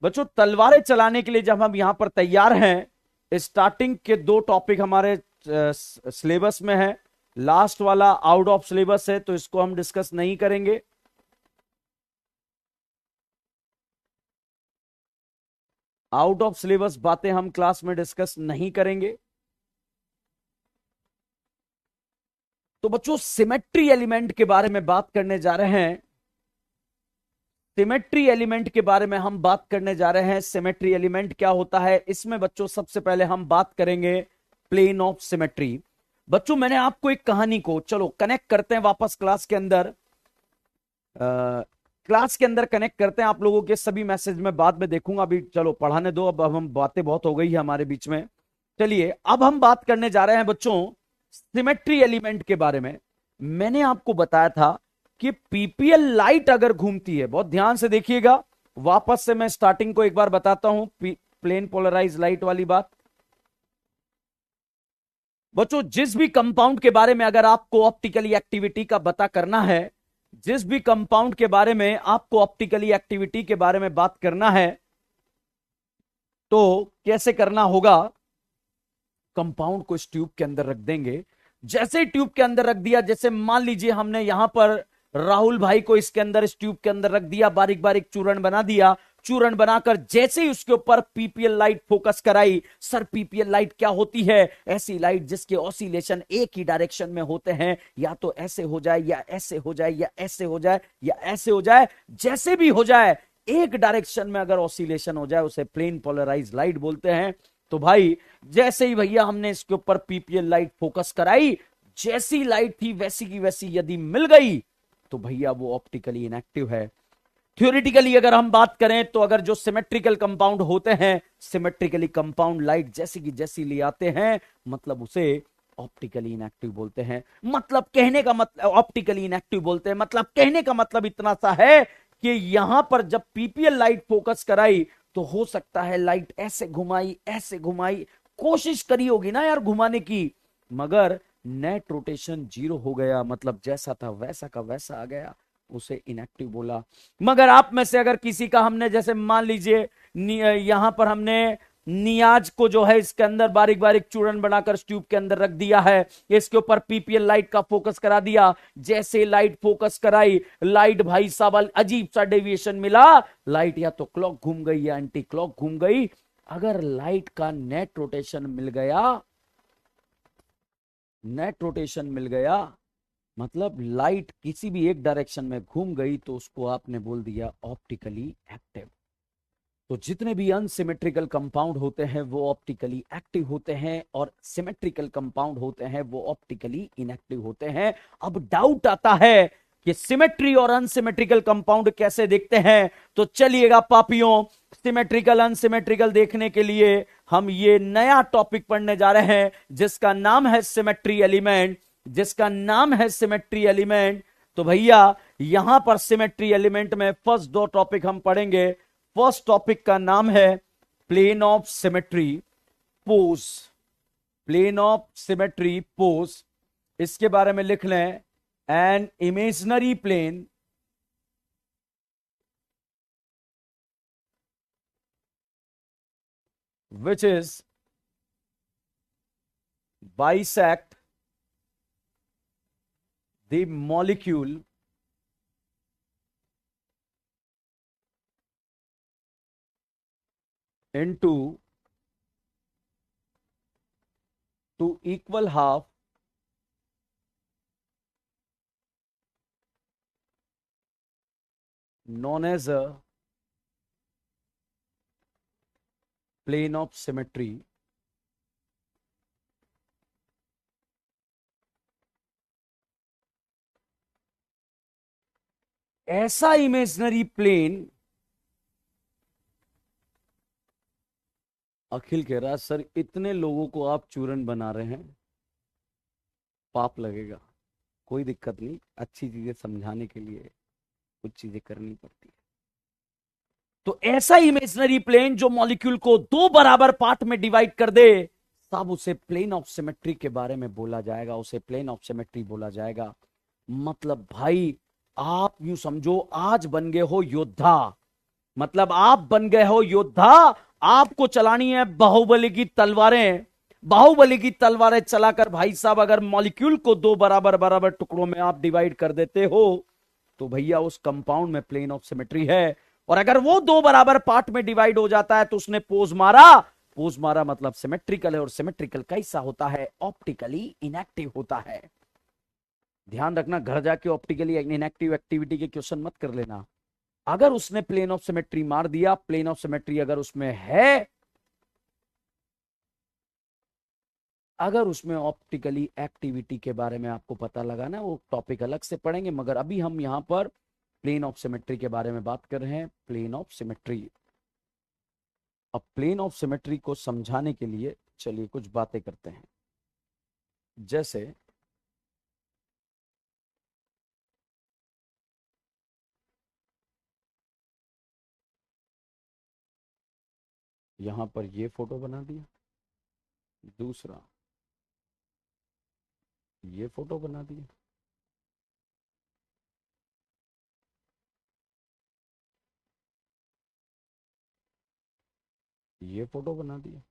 बच्चों तलवारें चलाने के लिए जब हम यहां पर तैयार हैं, स्टार्टिंग के 2 टॉपिक हमारे सिलेबस में है। लास्ट वाला आउट ऑफ सिलेबस है, तो इसको हम डिस्कस नहीं करेंगे। आउट ऑफ सिलेबस बातें हम क्लास में डिस्कस नहीं करेंगे। तो बच्चों सिमेट्री एलिमेंट के बारे में बात करने जा रहे हैं। सिमेट्री एलिमेंट के बारे में हम बात करने जा रहे हैं। सिमेट्री एलिमेंट क्या होता है, इसमें बच्चों सबसे पहले हम बात करेंगे प्लेन ऑफ सिमेट्री। बच्चों मैंने आपको एक कहानी को, चलो कनेक्ट करते हैं वापस क्लास के अंदर। कनेक्ट करते हैं। आप लोगों के सभी मैसेज में बाद में देखूंगा, अभी चलो पढ़ाने दो। अब हम बातें बहुत हो गई है हमारे बीच में। चलिए अब हम बात करने जा रहे हैं बच्चों सिमेट्री एलिमेंट के बारे में। मैंने आपको बताया था कि पीपीएल लाइट अगर घूमती है, बहुत ध्यान से देखिएगा, वापस से मैं स्टार्टिंग को एक बार बताता हूं, प्लेन पोलराइज लाइट वाली बात। बच्चों जिस भी कंपाउंड के बारे में अगर आपको ऑप्टिकली एक्टिविटी का पता करना है, जिस भी कंपाउंड के बारे में आपको ऑप्टिकली एक्टिविटी के बारे में बात करना है, तो कैसे करना होगा? कंपाउंड को इस ट्यूब के अंदर रख देंगे। जैसे ही ट्यूब के अंदर रख दिया, जैसे मान लीजिए हमने यहां पर राहुल भाई को इसके अंदर, इस ट्यूब के अंदर रख दिया, बारीक बारीक चूर्ण बना दिया। चूर्ण बनाकर जैसे ही उसके ऊपर पीपीएल लाइट फोकस कराई। सर पीपीएल लाइट क्या होती है? ऐसी लाइट जिसके ऑसिलेशन एक ही डायरेक्शन में होते हैं, या तो ऐसे हो जाए या ऐसे हो जाए या ऐसे हो जाए या ऐसे हो जाए, जैसे भी हो जाए एक डायरेक्शन में अगर ऑसिलेशन हो जाए उसे प्लेन पोलराइज लाइट बोलते हैं। तो भाई जैसे ही भैया हमने इसके ऊपर पीपीएल लाइट फोकस कराई, जैसी लाइट थी वैसी की वैसी यदि मिल गई तो भैया वो ऑप्टिकली इनएक्टिव है। थ्योरेटिकली अगर हम बात करें तो अगर जो सिमेट्रिकल कंपाउंड होते हैं, सिमेट्रिकली कंपाउंड लाइट जैसी की जैसी ले आते हैं, मतलब उसे ऑप्टिकली इनएक्टिव बोलते हैं। मतलब कहने का मतलब, ऑप्टिकली इनएक्टिव बोलते हैं, मतलब कहने का मतलब इतना सा है कि यहां पर जब पीपीएल लाइट फोकस कराई तो हो सकता है लाइट ऐसे घुमाई ऐसे घुमाई, कोशिश करी होगी ना यार घुमाने की, मगर नेट रोटेशन 0 हो गया, मतलब जैसा था वैसा का वैसा आ गया, उसे इनएक्टिव बोला। मगर आप में से अगर किसी का हमने, जैसे मान लीजिए यहां पर हमने नियाज को जो है इसके अंदर बारीक बारीक चूर्ण बनाकर ट्यूब के अंदर रख दिया है, इसके ऊपर पीपीएल लाइट का फोकस करा दिया। जैसे लाइट फोकस कराई, लाइट भाई साहब अजीब सा डेविएशन मिला, लाइट या तो क्लॉक घूम गई या एंटी क्लॉक घूम गई। अगर लाइट का नेट रोटेशन मिल गया, मतलब लाइट किसी भी एक डायरेक्शन में घूम गई, तो उसको आपने बोल दिया ऑप्टिकली एक्टिव। तो जितने भी अनसिमेट्रिकल कंपाउंड होते हैं वो ऑप्टिकली एक्टिव होते हैं, और सिमेट्रिकल कंपाउंड होते हैं वो ऑप्टिकली इनएक्टिव होते हैं। अब डाउट आता है कि सिमेट्री और अनसिमेट्रिकल कंपाउंड कैसे देखते हैं, तो चलिएगा पापियों, सिमेट्रिकल अनसिमेट्रिकल देखने के लिए हम ये नया टॉपिक पढ़ने जा रहे हैं जिसका नाम है सिमेट्री एलिमेंट। तो भैया यहां पर सिमेट्री एलिमेंट में फर्स्ट 2 टॉपिक हम पढ़ेंगे। फर्स्ट टॉपिक का नाम है प्लेन ऑफ सिमेट्री पोज। इसके बारे में लिख लें, an imaginary plane which is bisect the molecule into 2 equal half known as a plane of symmetry। ऐसा इमेजनरी प्लेन, अखिल कह रहा सर इतने लोगों को आप चूरन बना रहे हैं, पाप लगेगा। कोई दिक्कत नहीं, अच्छी चीजें समझाने के लिए कुछ चीजें करनी पड़ती है। तो ऐसा इमेजिनरी प्लेन जो मॉलिक्यूल को दो बराबर पार्ट में डिवाइड कर दे, तब उसे प्लेन ऑफ सिमेट्री के बारे में बोला जाएगा, उसे प्लेन ऑफ सिमेट्री बोला जाएगा। मतलब भाई, आप यूं समझो, आज बन गए हो योद्धा, मतलब आप बन गए हो योद्धा, आपको चलानी है बाहुबली की तलवारें। बाहुबली की तलवारें चलाकर भाई साहब अगर मॉलिक्यूल को दो बराबर बराबर टुकड़ों में आप डिवाइड कर देते हो, तो भैया उस कंपाउंड में प्लेन ऑफ सिमेट्री है। और अगर वो दो बराबर पार्ट में डिवाइड हो जाता है तो उसने पोज मारा। पोज मारा मतलब सिमेट्रिकल है, और सिमेट्रिकल कैसा होता है? ऑप्टिकली इनएक्टिव होता है। ध्यान रखना, घर जाके ऑप्टिकली इनएक्टिव एक्टिविटी के क्वेश्चन मत कर लेना। अगर उसने प्लेन ऑफ सिमेट्री मार दिया, प्लेन ऑफ सिमेट्री अगर उसमें है, अगर उसमें ऑप्टिकली एक्टिविटी के बारे में आपको पता लगा ना, वो टॉपिक अलग से पढ़ेंगे, मगर अभी हम यहां पर प्लेन ऑफ सिमेट्री के बारे में बात कर रहे हैं। Plane of symmetry. अब प्लेन ऑफ सिमेट्री को समझाने के लिए चलिए कुछ बातें करते हैं। जैसे यहां पर ये फोटो बना दिया, दूसरा ये फोटो बना दिया, ये फोटो बना दिया।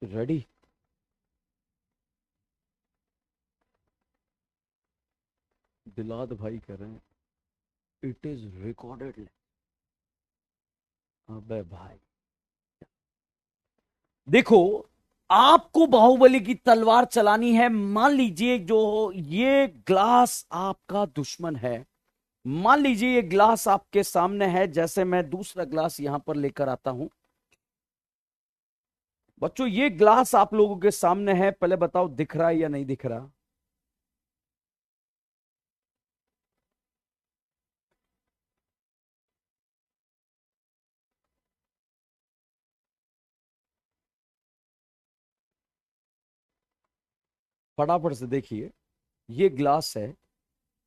रेडी? दिलाद भाई कह रहे हैं इट इज रिकॉर्डेड। अबे भाई देखो, आपको बाहुबली की तलवार चलानी है। मान लीजिए जो ये ग्लास आपका दुश्मन है, मान लीजिए ये ग्लास आपके सामने है। जैसे मैं दूसरा ग्लास यहां पर लेकर आता हूं। बच्चों ये ग्लास आप लोगों के सामने है, पहले बताओ दिख रहा है या नहीं दिख रहा? फटाफट से देखिए, ये ग्लास है।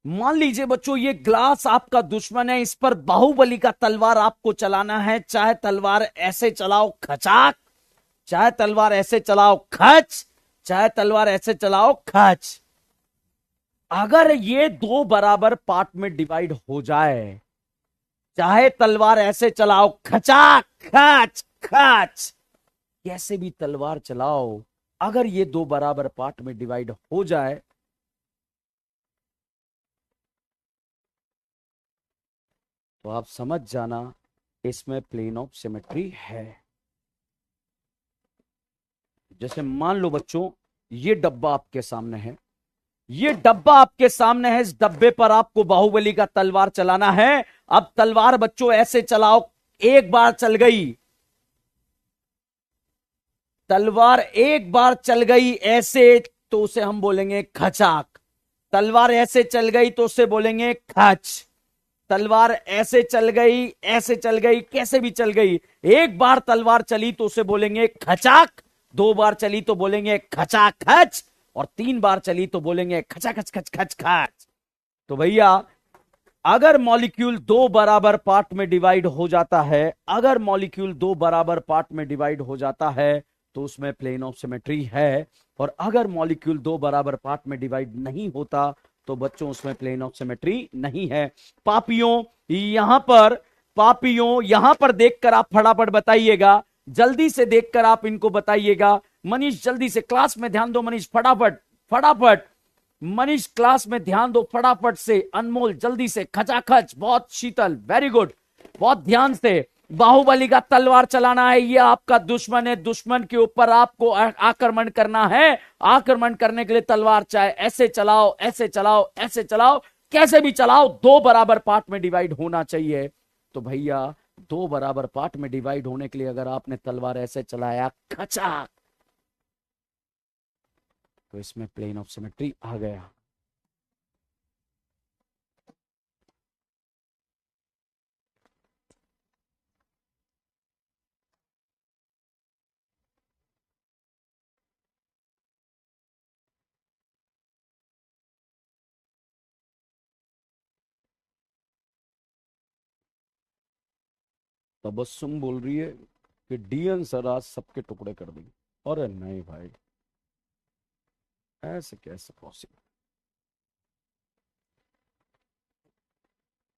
मान लीजिए बच्चों ये ग्लास आपका दुश्मन है, इस पर बाहुबली का तलवार आपको चलाना है। चाहे तलवार ऐसे चलाओ खचाक, चाहे तलवार ऐसे चलाओ खच, चाहे तलवार ऐसे चलाओ खच। अगर ये दो बराबर पार्ट में डिवाइड हो जाए, चाहे तलवार ऐसे चलाओ खचाक खच खच, कैसे भी तलवार चलाओ, अगर ये दो बराबर पार्ट में डिवाइड हो जाए, तो आप समझ जाना इसमें प्लेन ऑफ सिमेट्री है। जैसे मान लो बच्चों, ये डब्बा आपके सामने है, ये डब्बा आपके सामने है, इस डब्बे पर आपको बाहुबली का तलवार चलाना है। अब तलवार बच्चों ऐसे चलाओ, एक बार चल गई, तलवार एक बार चल गई ऐसे, तो उसे हम बोलेंगे खचाक। तलवार ऐसे चल गई तो उसे बोलेंगे खच। तलवार ऐसे चल गई, ऐसे चल गई, कैसे भी चल गई, एक बार तलवार चली तो उसे बोलेंगे खचाक, दो बार चली तो बोलेंगे खचा खच, और तीन बार चली तो बोलेंगे खचा खच खच खच खच। तो भैया अगर मॉलिक्यूल दो बराबर पार्ट में डिवाइड हो जाता है, अगर मॉलिक्यूल दो बराबर पार्ट में डिवाइड हो जाता है, तो उसमें प्लेन ऑफ सिमेट्री है। और अगर मॉलिक्यूल दो बराबर पार्ट में डिवाइड नहीं होता, तो बच्चों उसमें प्लेन ऑफ सिमेट्री नहीं है। पापियों यहां पर, पापियों यहां पर देखकर आप फटाफट बताइएगा, जल्दी से देखकर आप इनको बताइएगा। मनीष जल्दी से क्लास में ध्यान दो, मनीष फटाफट फटाफट, मनीष क्लास में ध्यान दो फटाफट से। अनमोल जल्दी से, खचाखच, बहुत शीतल, वेरी गुड, बहुत ध्यान से। बाहुबली का तलवार चलाना है, ये आपका दुश्मन है, दुश्मन के ऊपर आपको आक्रमण करना है। आक्रमण करने के लिए तलवार चाहे ऐसे चलाओ, ऐसे चलाओ, ऐसे चलाओ, कैसे भी चलाओ, दो बराबर पार्ट में डिवाइड होना चाहिए। तो भैया दो बराबर पार्ट में डिवाइड होने के लिए अगर आपने तलवार ऐसे चलाया खचा, तो इसमें प्लेन ऑफ सिमेट्री आ गया। तबस्सुम बोल रही है कि डीएन सर आज सबके टुकड़े कर देंगे। अरे नहीं भाई, ऐसे कैसे पॉसिबल।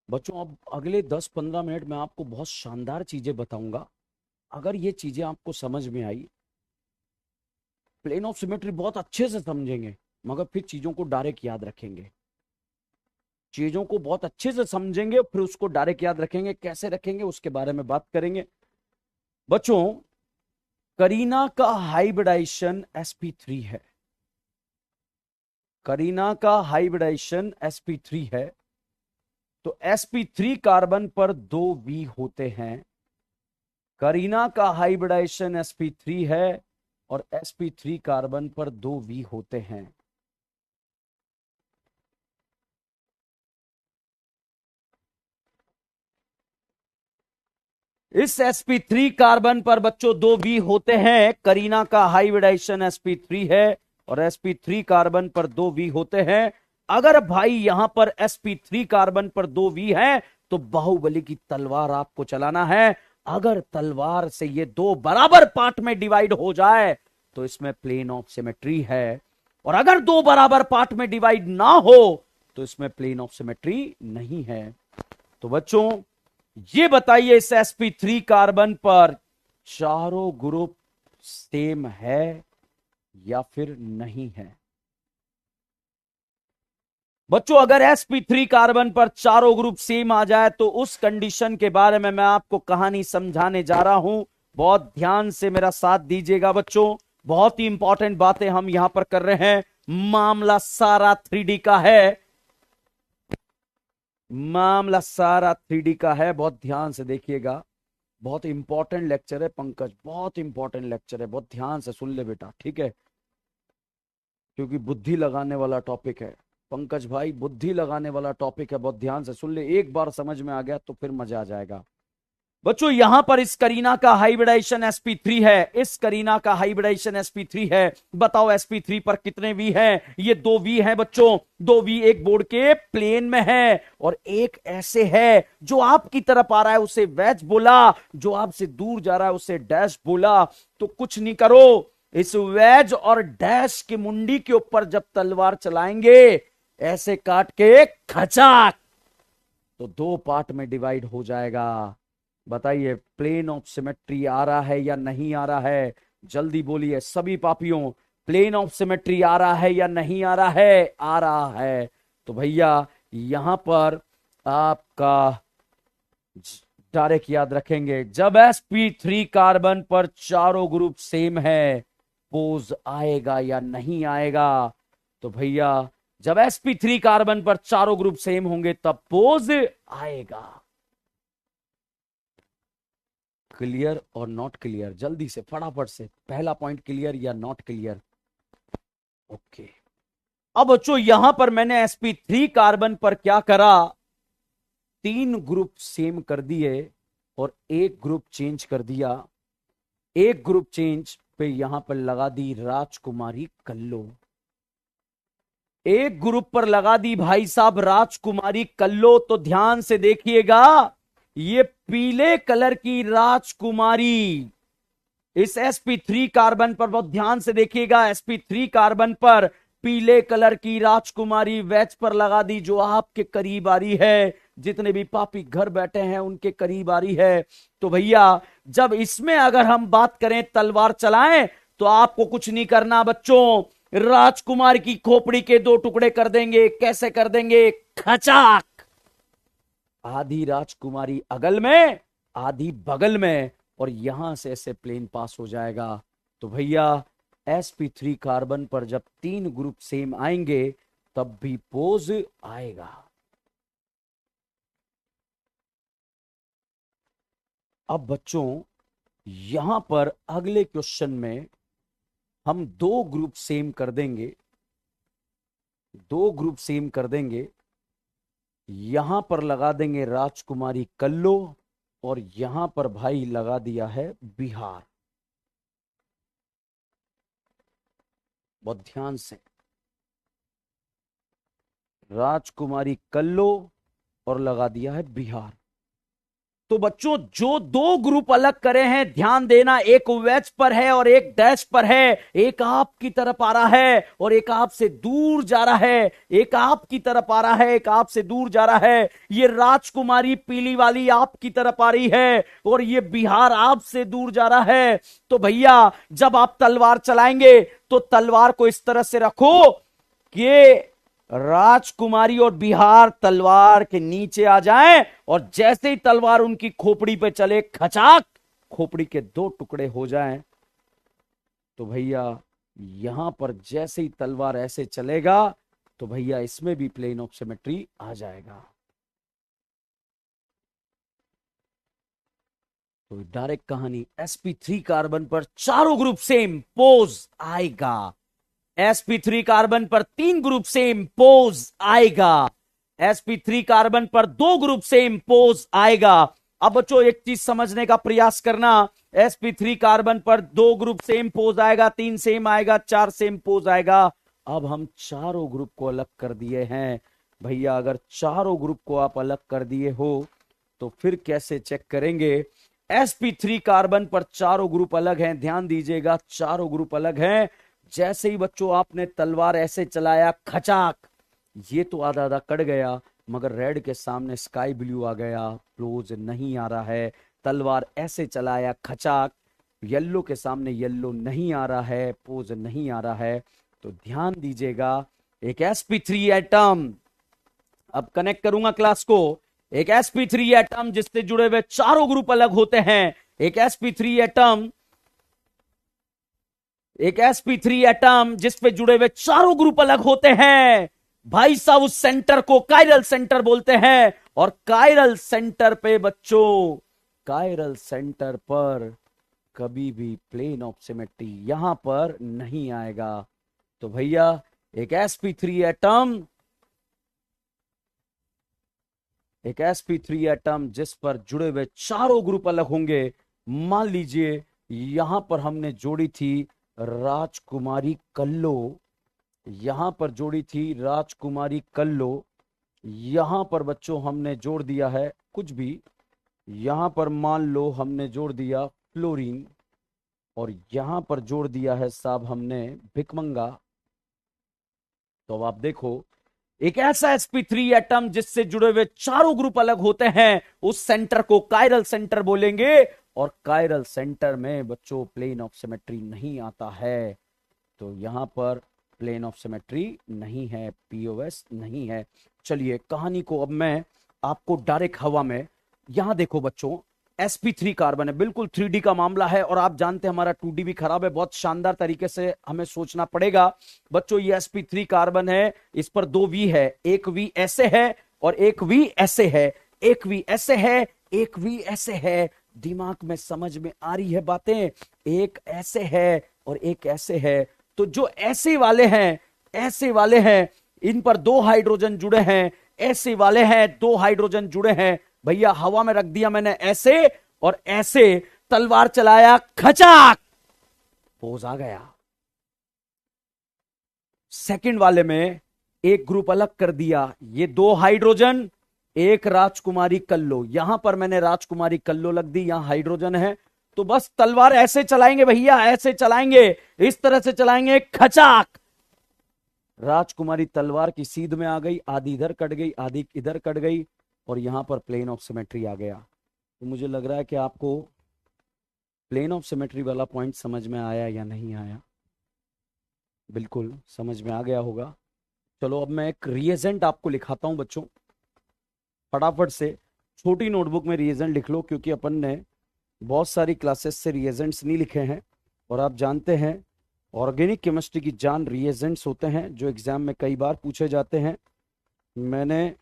बच्चों अब अगले 10-15 मिनट में आपको बहुत शानदार चीजें बताऊंगा। अगर ये चीजें आपको समझ में आई, प्लेन ऑफ सिमेट्री बहुत अच्छे से समझेंगे, मगर फिर चीजों को डायरेक्ट याद रखेंगे। चीजों को बहुत अच्छे से समझेंगे, फिर उसको डायरेक्ट याद रखेंगे। कैसे रखेंगे उसके बारे में बात करेंगे। बच्चों, करीना का हाइब्रिडाइजेशन sp3 है। करीना का हाइब्रिडाइजेशन sp3 है। तो sp3 कार्बन पर 2 V होते हैं। करीना का हाइब्रिडाइजेशन sp3 है और sp3 कार्बन पर 2 V होते हैं। इस sp3 कार्बन पर बच्चों 2 V होते हैं। करीना का हाइब्रिडाइजेशन sp3 है और sp3 कार्बन पर 2 V होते हैं। अगर भाई यहां पर sp3 कार्बन पर 2 V है तो बाहुबली की तलवार आपको चलाना है। अगर तलवार से ये 2 बराबर पार्ट में डिवाइड हो जाए तो इसमें प्लेन ऑफ सिमेट्री है, और अगर 2 बराबर पार्ट में डिवाइड ना हो तो इसमें प्लेन ऑफ सिमेट्री नहीं है। तो बच्चों ये बताइए, इस sp3 कार्बन पर चारों ग्रुप सेम है या फिर नहीं है। बच्चों अगर sp3 कार्बन पर चारों ग्रुप सेम आ जाए तो उस कंडीशन के बारे में मैं आपको कहानी समझाने जा रहा हूं। बहुत ध्यान से मेरा साथ दीजिएगा बच्चों, बहुत ही इंपॉर्टेंट बातें हम यहां पर कर रहे हैं। मामला सारा 3D का है। मामला सारा 3D का है, बहुत ध्यान से देखिएगा। बहुत इंपॉर्टेंट लेक्चर है पंकज, बहुत इंपॉर्टेंट लेक्चर है, बहुत ध्यान से सुन ले बेटा, ठीक है। क्योंकि बुद्धि लगाने वाला टॉपिक है पंकज भाई, बुद्धि लगाने वाला टॉपिक है। बहुत ध्यान से सुन ले, एक बार समझ में आ गया तो फिर मजा आ जाएगा। बच्चों यहां पर इस करीना का हाइब्रिडाइजेशन sp3 है। इस करीना का हाइब्रिडाइजेशन sp3 है। बताओ sp3 पर कितने V हैं? ये 2 V हैं बच्चों। 2 V एक बोर्ड के प्लेन में है और एक ऐसे है जो आपकी तरफ आ रहा है उसे वेज बोला, जो आपसे दूर जा रहा है उसे डैश बोला। तो कुछ नहीं करो, इस वेज और डैश की मुंडी के ऊपर जब तलवार चलाएंगे ऐसे काट के खचाक, तो 2 पार्ट में डिवाइड हो जाएगा। बताइए प्लेन ऑफ सिमेट्री आ रहा है या नहीं आ रहा है? जल्दी बोलिए सभी पापियों, प्लेन ऑफ सिमेट्री आ रहा है या नहीं आ रहा है? आ रहा है। तो भैया यहां पर आपका डायरेक्ट याद रखेंगे, जब sp3 कार्बन पर चारों ग्रुप सेम है पोज आएगा या नहीं आएगा? तो भैया जब sp3 कार्बन पर चारों ग्रुप सेम होंगे तब पोज आएगा। क्लियर और नॉट क्लियर? जल्दी से फटाफट से पहला पॉइंट क्लियर या नॉट क्लियर? ओके। अब बच्चों यहां पर मैंने sp3 कार्बन पर क्या करा, 3 ग्रुप सेम कर दिए और एक ग्रुप चेंज कर दिया। एक ग्रुप चेंज पे यहां पर लगा दी राजकुमारी कल्लो। एक ग्रुप पर लगा दी भाई साहब राजकुमारी कल्लो। तो ध्यान से देखिएगा, ये पीले कलर की राजकुमारी इस sp3 कार्बन पर, बहुत ध्यान से देखिएगा, sp3 कार्बन पर पीले कलर की राजकुमारी वेज पर लगा दी, जो आपके करीब आ रही है। जितने भी पापी घर बैठे हैं उनके करीब आ रही है। तो भैया जब इसमें अगर हम बात करें तलवार चलाएं तो आपको कुछ नहीं करना बच्चों, राजकुमार की खोपड़ी के 2 टुकड़े कर देंगे। कैसे कर देंगे? खचाक। आधी राजकुमारी अगल में, आधी बगल में, और यहां से ऐसे प्लेन पास हो जाएगा। तो भैया sp3 कार्बन पर जब 3 ग्रुप सेम आएंगे तब भी पोज आएगा। अब बच्चों यहां पर अगले क्वेश्चन में हम 2 ग्रुप सेम कर देंगे। 2 ग्रुप सेम कर देंगे, यहां पर लगा देंगे राजकुमारी कल्लो और यहां पर भाई लगा दिया है बिहार। बहुत ध्यान से, राजकुमारी कल्लो और लगा दिया है बिहार। तो बच्चों जो दो ग्रुप अलग करे हैं, ध्यान देना, एक वेज पर है और एक डैश पर है। एक आपकी तरफ आ रहा है और एक आपसे दूर जा रहा है। एक आपकी तरफ आ रहा है, एक आपसे दूर जा रहा है। ये राजकुमारी पीली वाली आपकी तरफ आ रही है और ये बिहार आपसे दूर जा रहा है। तो भैया जब आप तलवार चलाएंगे तो तलवार को इस तरह से रखो कि राजकुमारी और बिहार तलवार के नीचे आ जाएं और जैसे ही तलवार उनकी खोपड़ी पे चले, खचाक, खोपड़ी के दो टुकड़े हो जाएं। तो भैया यहां पर जैसे ही तलवार ऐसे चलेगा तो भैया इसमें भी प्लेन ऑफ सिमेट्री आ जाएगा। तो डायरेक्ट कहानी, sp3 कार्बन पर चारों ग्रुप सेम पोज आएगा। sp3 कार्बन पर 3 ग्रुप सेम पोज आएगा। sp3 कार्बन पर 2 ग्रुप सेम पोज आएगा। अब बच्चों एक चीज समझने का प्रयास करना, sp3 कार्बन पर 2 ग्रुप सेम पोज आएगा, 3 सेम आएगा, 4 सेम पोज आएगा। अब हम चारों ग्रुप को अलग कर दिए हैं। भैया अगर चारों ग्रुप को आप अलग कर दिए हो तो फिर कैसे चेक करेंगे? sp3 कार्बन पर चारों ग्रुप अलग हैं, ध्यान दीजिएगा, चारों ग्रुप अलग हैं। जैसे ही बच्चों आपने तलवार ऐसे चलाया, खचाक, ये तो आधा आधा कट गया, मगर रेड के सामने स्काई ब्लू आ गया, क्लोज नहीं आ रहा है। तलवार ऐसे चलाया, खचाक, येलो के सामने येलो नहीं आ रहा है, पोज नहीं आ रहा है। तो ध्यान दीजिएगा, एक sp3 एटम, अब कनेक्ट करूंगा क्लास को, एक sp3 एटम जिससे जुड़े हुए चारों ग्रुप अलग होते हैं। एक sp3 एटम, एक sp3 एटम जिस पे जुड़े हुए चारों ग्रुप अलग होते हैं। भाई साहब उस सेंटर को कायरल सेंटर बोलते हैं। और कायरल सेंटर पे बच्चों, कायरल सेंटर पर कभी भी प्लेन ऑफ सिमेट्री यहां पर नहीं आएगा। तो भैया एक sp3 एटम, एक sp3 एटम जिस पर जुड़े हुए चारों ग्रुप अलग होंगे। मान लीजिए यहां पर हमने जोड़ी थी राजकुमारी कल्लो, यहां पर जोड़ी थी राजकुमारी कल्लो, यहां पर बच्चों हमने जोड़ दिया है कुछ भी, यहां पर मान लो हमने जोड़ दिया फ्लोरीन, और यहां पर जोड़ दिया है साहब हमने भिकमंगा। तो अब आप देखो, एक ऐसा sp3 एटम जिससे जुड़े हुए चारों ग्रुप अलग होते हैं, उस सेंटर को कायरल सेंटर बोलेंगे। और कायरल सेंटर में बच्चों प्लेन ऑफ सिमेट्री नहीं आता है। तो यहां पर प्लेन ऑफ सिमेट्री नहीं है, पीओएस नहीं है। चलिए कहानी को अब मैं आपको डायरेक्ट हवा में, यहां देखो बच्चों, sp3 कार्बन है, बिल्कुल 3D का मामला है और आप जानते हैं हमारा 2D भी खराब है, बहुत शानदार तरीके से हमें सोचना पड़ेगा। बच्चों ये sp3 कार्बन है, इस पर 2 V है, एक V ऐसे है और एक V ऐसे है, एक V ऐसे है, एक V ऐसे है। दिमाग में समझ में आ रही है बातें? एक ऐसे है और एक ऐसे है। तो जो ऐसे वाले हैं, ऐसे वाले हैं, इन पर 2 हाइड्रोजन जुड़े हैं, ऐसे वाले हैं 2 हाइड्रोजन जुड़े हैं। भैया हवा में रख दिया मैंने ऐसे और ऐसे, तलवार चलाया, खचाक, पोज आ गया। सेकंड वाले में एक ग्रुप अलग कर दिया, ये 2 हाइड्रोजन, एक राजकुमारी कल्लो, यहां पर मैंने राजकुमारी कल्लो लग दी, यहां हाइड्रोजन है। तो बस तलवार ऐसे चलाएंगे भैया, ऐसे चलाएंगे, इस तरह से चलाएंगे, खचाक, राजकुमारी तलवार की सीध में आ गई, आधी इधर कट गई, आधी इधर कट गई, और यहां पर प्लेन ऑफ सिमेट्री आ गया। तो मुझे लग रहा है कि आपको प्लेन ऑफ सिमेट्री वाला पॉइंट समझ में आया या नहीं आया? बिल्कुल समझ में आ गया होगा। चलो अब मैं एक रिएजेंट आपको लिखाता हूं बच्चों, फटाफट से छोटी नोटबुक में रिएजेंट लिख लो, क्योंकि अपन ने बहुत सारी क्लासेस से रिएजेंट्स नहीं लिखे हैं। और आप जानते हैं ऑर्गेनिक केमिस्ट्री की जान रिएजेंट्स होते हैं, जो एग्जाम में कई बार पूछे जाते हैं। मैंने,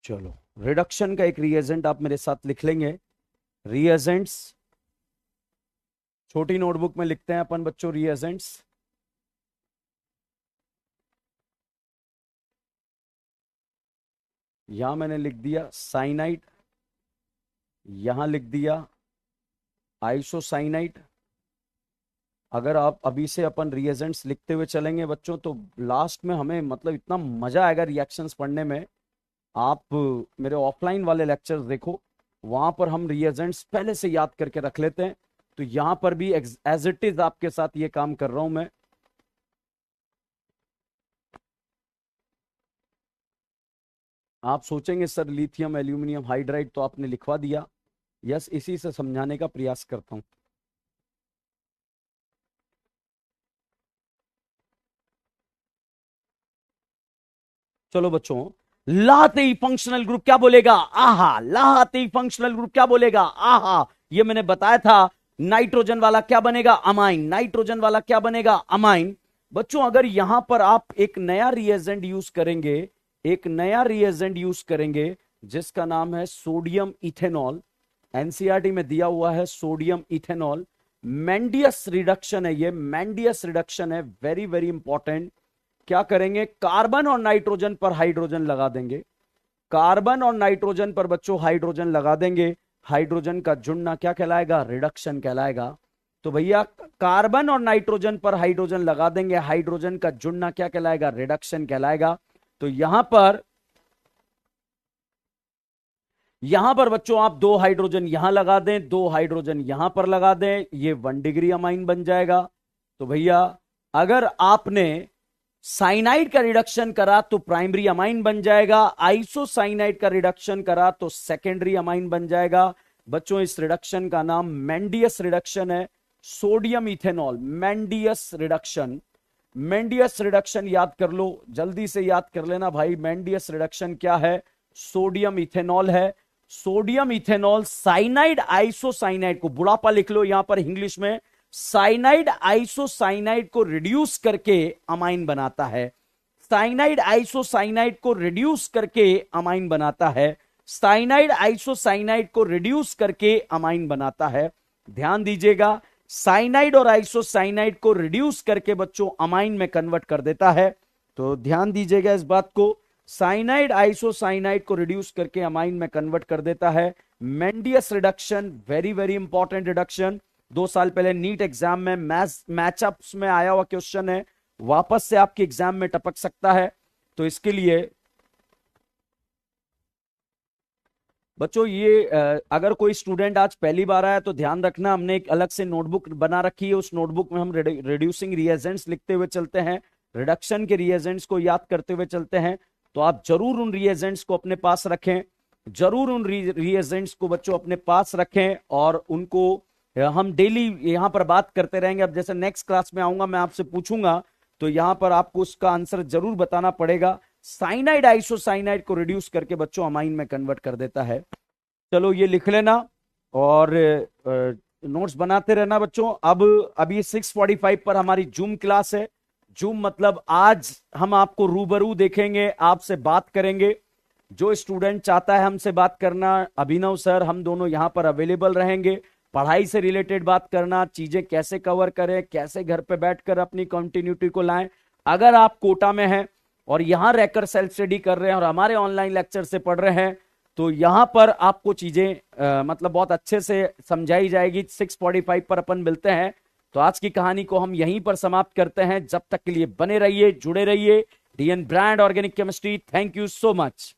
चलो रिडक्शन का एक रिएजेंट आप मेरे साथ लिख लेंगे। रिएजेंट्स छोटी नोटबुक में लिखते हैं अपन बच्चों, रिएजेंट्स। यहां मैंने लिख दिया साइनाइड, यहां लिख दिया आइसोसाइनाइड। अगर आप अभी से अपन रिएजेंट्स लिखते हुए चलेंगे बच्चों, तो लास्ट में हमें मतलब इतना मजा आएगा रिएक्शंस पढ़ने में। आप मेरे ऑफलाइन वाले लेक्चर्स देखो, वहां पर हम रिएजेंट्स पहले से याद करके रख लेते हैं। तो यहां पर भी एज इट इज आपके साथ ये काम कर रहा हूं मैं। आप सोचेंगे सर लिथियम एल्यूमिनियम हाइड्राइड तो आपने लिखवा दिया। यस, इसी से समझाने का प्रयास करता हूं। चलो बच्चों, लाते फंक्शनल ग्रुप क्या बोलेगा? आहा। लाते फंक्शनल ग्रुप क्या बोलेगा? आहा। ये मैंने बताया था। नाइट्रोजन वाला क्या बनेगा? अमाइन। नाइट्रोजन वाला क्या बनेगा? अमाइन। बच्चों अगर यहां पर आप एक नया रिएजेंट यूज करेंगे, एक नया रिएजेंट यूज करेंगे जिसका नाम है सोडियम इथेनॉल, एनसीईआरटी में दिया हुआ है सोडियम इथेनॉल। मेंडियस रिडक्शन है, ये मेंडियस रिडक्शन है, वेरी वेरी इंपॉर्टेंट। क्या करेंगे? कार्बन और नाइट्रोजन पर हाइड्रोजन लगा देंगे। कार्बन और नाइट्रोजन पर बच्चों हाइड्रोजन लगा देंगे। हाइड्रोजन का जुड़ना क्या कहलाएगा? रिडक्शन कहलाएगा। तो भैया कार्बन और नाइट्रोजन पर हाइड्रोजन लगा देंगे, हाइड्रोजन का जुड़ना क्या कहलाएगा? रिडक्शन कहलाएगा। तो यहां पर बच्चों आप दो हाइड्रोजन यहां लगा दें, दो हाइड्रोजन यहां पर लगा दें, ये 1 डिग्री अमाइन बन जाएगा। तो भैया अगर आपने साइनाइड का रिडक्शन करा तो प्राइमरी अमाइन बन जाएगा, आइसोसाइनाइड का रिडक्शन करा तो सेकेंडरी अमाइन बन जाएगा। बच्चों इस रिडक्शन का नाम मेंडियस रिडक्शन है। Sodium ethanol, Mendius reduction. Mendius reduction याद कर लो, जल्दी से याद कर लेना भाई। मेंडियस रिडक्शन क्या है? सोडियम इथेनॉल है। सोडियम इथेनॉल साइनाइड आइसोसाइनाइड को, बुढ़ापा लिख लो यहां पर इंग्लिश में, साइनाइड आइसोसाइनाइड को रिड्यूस करके अमाइन बनाता है। साइनाइड आइसोसाइनाइड को रिड्यूस करके अमाइन बनाता है। साइनाइड आइसोसाइनाइड को रिड्यूस करके अमाइन बनाता है। ध्यान दीजिएगा, साइनाइड और आइसोसाइनाइड को रिड्यूस करके बच्चों अमाइन में कन्वर्ट कर देता है। तो ध्यान दीजिएगा इस बात को, साइनाइड आइसोसाइनाइड को रिड्यूस करके अमाइन में कन्वर्ट कर देता है। Mendius reduction, very very important reduction. 2 साल पहले नीट एग्जाम में मैचअप्स में आया हुआ क्वेश्चन है, वापस से आपके एग्जाम में टपक सकता है। तो इसके लिए बच्चों ये अगर कोई स्टूडेंट आज पहली बार आया तो ध्यान रखना, हमने एक अलग से नोटबुक बना रखी है। उस नोटबुक में हम रिड्यूसिंग रिएजेंट्स लिखते हुए चलते हैं, रिडक्शन के रिएजेंट्स को याद करते हुए चलते हैं। तो आप जरूर उन रिएजेंट्स को अपने पास रखें, जरूर उन रिएजेंट्स को बच्चों अपने पास रखें, और उनको हम डेली यहां पर बात करते रहेंगे। अब जैसे नेक्स्ट क्लास में आऊंगा, मैं आपसे पूछूंगा तो यहां पर आपको उसका आंसर जरूर बताना पड़ेगा। साइनाइड आइसोसाइनाइड को रिड्यूस करके बच्चों अमाइन में कन्वर्ट कर देता है। चलो ये लिख लेना और नोट्स बनाते रहना बच्चों। अब अभी 6:45 पर हमारी जूम क्लास है। जूम मतलब आज हम आपको रूबरू देखेंगे, आपसे बात करेंगे। जो स्टूडेंट चाहता है हमसे बात करना, अभिनव सर हम दोनों यहां पर अवेलेबल रहेंगे। पढ़ाई से रिलेटेड बात करना, चीजें कैसे कवर करें, कैसे घर पे बैठकर अपनी कंटिन्यूटी को लाएं। अगर आप कोटा में हैं और यहां रहकर सेल्फ स्टडी कर रहे हैं और हमारे ऑनलाइन लेक्चर से पढ़ रहे हैं, तो यहां पर आपको चीजें मतलब बहुत अच्छे से समझाई जाएगी। 6:45 पर अपन मिलते हैं। तो आज की कहानी को हम यहीं पर समाप्त करते हैं। जब तक के लिए बने रहिए, जुड़े रहिए। DN brand organic chemistry. Thank you so much.